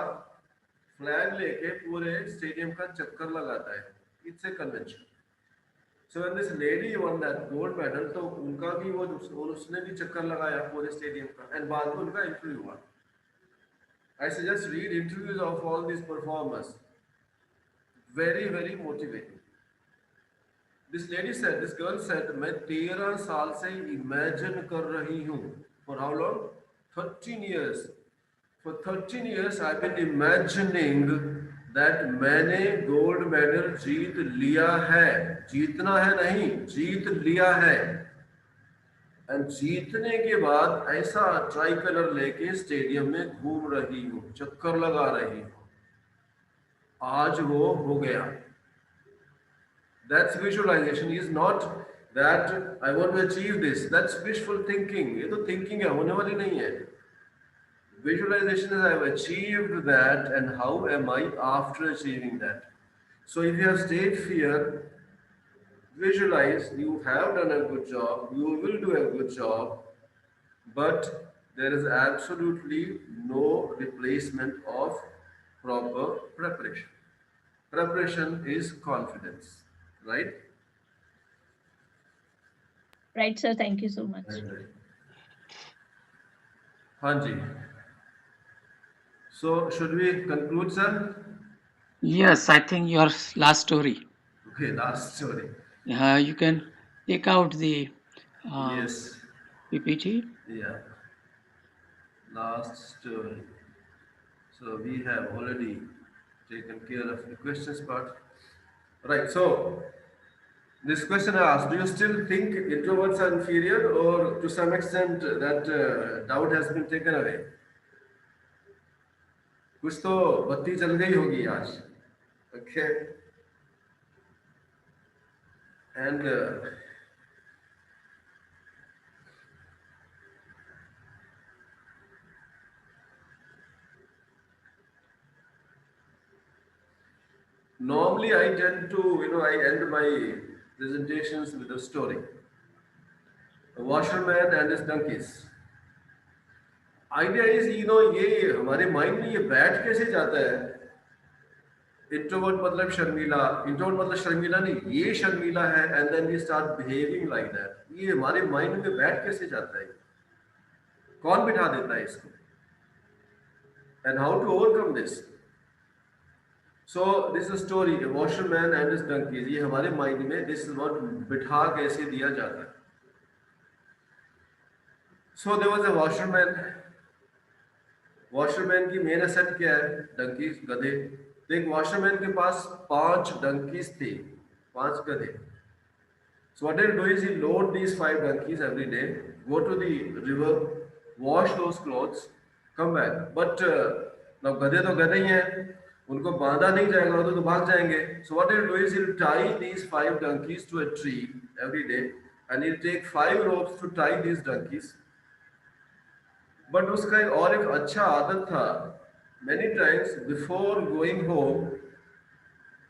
flag लेके पूरे stadium का चक्कर लगाता है. It's a convention. So when this lady one that gold medal, तो उनका भी उसने भी चक्कर लगाया पूरे स्टेडियम का, एंड बाद में उनका इंटरव्यू हुआ. I suggest read interviews of all this performers. Very very motivating. This lady said, this girl said, मैं 13 साल से imagine कर रही हूँ. For how long? 13 years. For 13 years I've been imagining that मैंने gold medal जीत लिया है. जीतना है नहीं, जीत लिया है. एंड जीतने के बाद ऐसा ट्राई कलर लेके स्टेडियम में घूम रही हूँ, चक्कर लगा रही हूँ, आज वो हो गया. That's visualization. Is not that I want to achieve this. That's wishful thinking. ये तो thinking है, होने वाली नहीं है. Visualization is I have achieved that, and how am I after achieving that? So if you have state fear, visualize you have done a good job, you will do a good job, but there is absolutely no replacement of proper preparation. Preparation is confidence, right? Right, sir. Thank you so much. Right. Hanji. So should we conclude, sir? Yes, I think your last story. Okay, last story. You can take out the Yes. PPT. Yeah. Last story. So we have already taken care of the questions part. Right. So this question I asked: do you still think introverts are inferior, or to some extent that doubt has been taken away? कुछ तो बत्ती जल गई होगी आज. Okay. And normally I tend to, I end my presentations with a story. A washerman and his donkeys. Idea is, ये हमारे mind में ये बैठ कैसे जाता है? इंट्रोवर्ट मतलब शर्मीला, इंट्रोवर्ट मतलब शर्मीला नहीं, ये शर्मीला है, and then we start behaving like that. ये हमारे माइंड में बैठ कैसे जाता है? कौन बिठा देता है इसको? And how to overcome this? So this is story, a washerman and his donkeys. ये हमारे माइंड में दिस इज व्हाट बिठा कैसे दिया जाता है. So there was a washerman. Washerman की मेन एसेट क्या है? डंकीज, गधे. तो एक वॉशरमैन के पास 5 डंकीज थे, 5 गधे. So what he'll do is he'll load these 5 donkeys every day, go to the river, wash those clothes, come back. But now गधे तो गधे ही हैं, उनको बांधा नहीं जाएगा तो भाग जाएंगे. So what he'll do is he'll tie these 5 donkeys to a tree every day, and he'll take 5 ropes to tie these donkeys. But उसका और एक अच्छा आदत था. Many times before going home,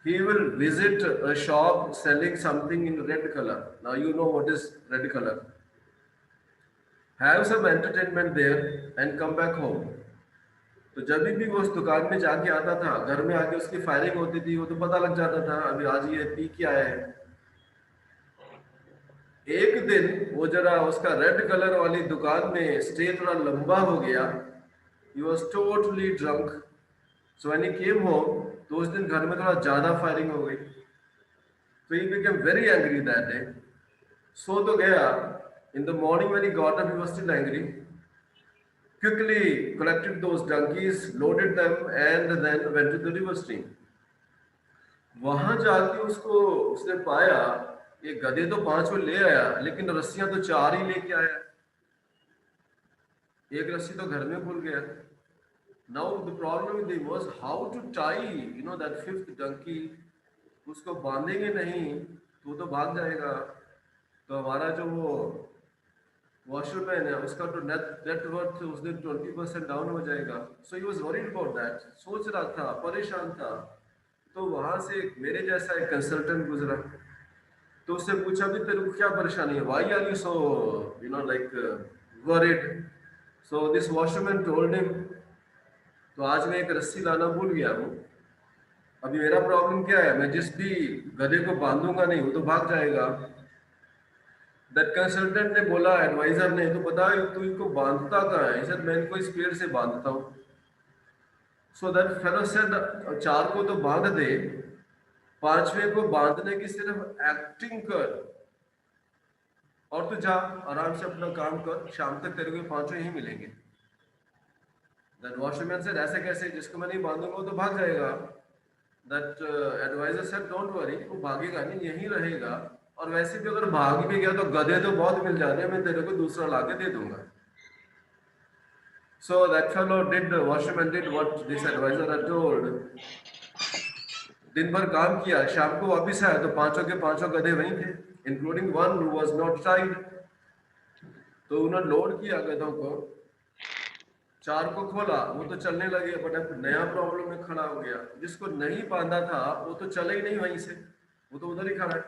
he will visit a shop selling something in red color. Now you know what is red color. Have some entertainment there and come back home. तो जब भी वो उस दुकान में जाके आता था, घर में आके उसकी फायरिंग होती थी, वो तो पता लग जाता था अभी आज ये पी के आया है. एक दिन वो जरा उसका रेड कलर वाली दुकान में स्टे थोड़ा लंबा हो गया. He was totally drunk. So when he came home, तो उस दिन घर में थोड़ा ज्यादा फायरिंग हो गई. So he became very angry that day. सो तो गया. In the morning when he got up, he was still angry. Quickly collected those donkeys, loaded them, and then went to the river stream. वहां जाके उसने पाया ये गधे तो 5 वो ले आया, लेकिन रस्सियां तो 4 ही लेके आया. एक रस्सी तो घर में भूल गया. Now the problem with him was how to tie, that 5th donkey. उसको बांधेंगे नहीं तो भाग जाएगा. तो हमारा जो वो वॉशरमैन है उसका तो नेट वर्थ उस दिन 20% डाउन हो जाएगा. So he was worried about that. सोच रहा था, परेशान था. तो वहां से मेरे जैसा एक कंसल्टेंट गुजरा. तो उससे पूछा भी तेरे को क्या परेशानी है? Why are you so like worried? So this washerman told him, तो आज मैं एक रस्सी लाना भूल गया हूँ. अभी मेरा प्रॉब्लम क्या है, मैं जिस भी गधे को बांधूंगा नहीं वो तो भाग जाएगा. दैट कंसल्टेंट ने बोला, एडवाइजर ने, तो बता तू इनको बांधता कहाँ है? सर मैं इनको इस पेड़ से बांधता हूँ. सो दैट फेलो सेड 4 को तो बांध दे, 5वें को बांधने की सिर्फ एक्टिंग कर और तू जा आराम से अपना काम कर, शाम तक तेरे को 5 ही मिलेंगे. दैट वॉशरमैन सेड ऐसे कैसे? जिसको मैं नहीं बांधूंगा वो तो भाग जाएगा. That advisor said don't worry, वो भागेगा नहीं, यहीं रहेगा और वैसे भी अगर भाग भी गया तो गधे तो बहुत मिल जाते हैं, मैं तेरे को दूसरा लाके दे दूंगा. So that fellow did, the washerman did what this advisor had told. दिन भर काम किया, शाम को वापिस आया तो पांचों के पांचों गधे वहीं थे, including one who was not Tide. तो उन्होंने लोड किया गधों को, चार को खोला, वो तो चलने लगे, बट अब नया प्रॉब्लम में खड़ा हो गया. जिसको नहीं बांधा था वो तो चले ही नहीं वहीं से, वो तो उधर ही खड़ा है.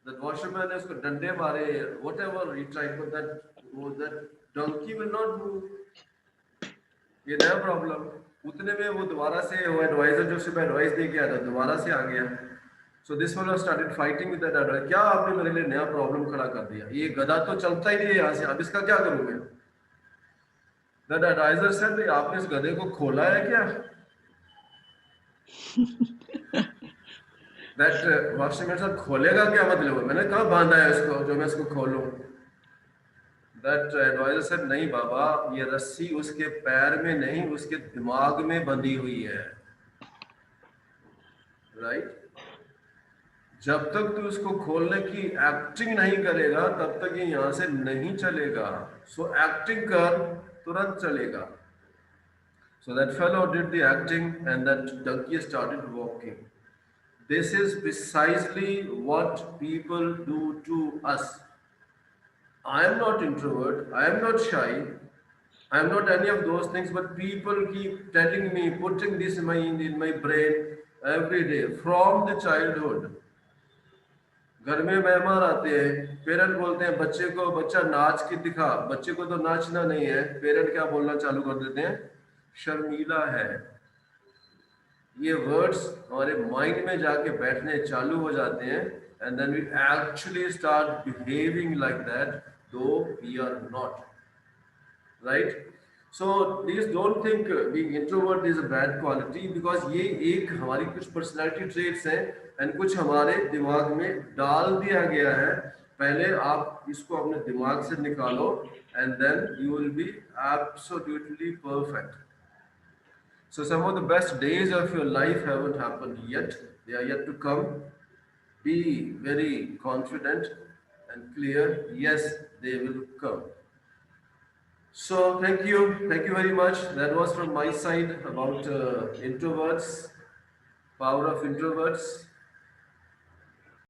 दैट वॉशरमैन ने उसको डंडे मारे, whatever he tried, but that donkey will not move. ये नया प्रॉब्लम. उतने में वो दोबारा से, वो एडवाइजर जो सुबह एडवाइस दे के आया था दोबारा से आ गया. So this fellow started fighting with that advisor. क्या आपने मेरे लिए नया प्रॉब्लम खड़ा कर दिया, ये गधा तो चलता ही नहीं है यहाँ से, अब इसका क्या करूं मैं. दैट एडवाइजर सेड, आपने इस गधे को खोला है क्या. दैट वॉशरमैन साहब, खोलेगा क्या मतलब, मैंने कहाँ बांधा है इसको जो मैं इसको खोलूं. दैट एडवाइजर सेड, नहीं बाबा, ये रस्सी उसके पैर में नहीं, उसके दिमाग में बंधी हुई है. राइट. जब तक तू इसको खोलने की एक्टिंग नहीं करेगा तब तक ये यहां से नहीं चलेगा. सो एक्टिंग कर, तुरंत चलेगा. So that fellow did the acting and that donkey started walking. This is precisely what people do to us. I am not introvert, I am not shy, I am not any of those things, but people keep telling me, putting this in my brain every day from the childhood. घर में मेहमान आते हैं, parent बोलते हैं बच्चे को, बच्चा नाच के दिखा, बच्चे को तो नाचना नहीं है, पेरेंट क्या बोलना चालू कर देते हैं, शर्मीला है. ये वर्ड्स हमारे माइंड में जाके बैठने चालू हो जाते हैं, and then we actually start behaving like that though we are not. Right. So please don't think being introvert is a bad quality, because ये एक हमारी कुछ पर्सनैलिटी ट्रेट्स हैं एंड कुछ हमारे दिमाग में डाल दिया गया है. पहले आप इसको अपने दिमाग से निकालो and then you will be absolutely perfect. So some of the best days of your life haven't happened yet. They are yet to come. Be very confident and clear. Yes, they will come. So thank you very much. That was from my side about introverts, power of introverts.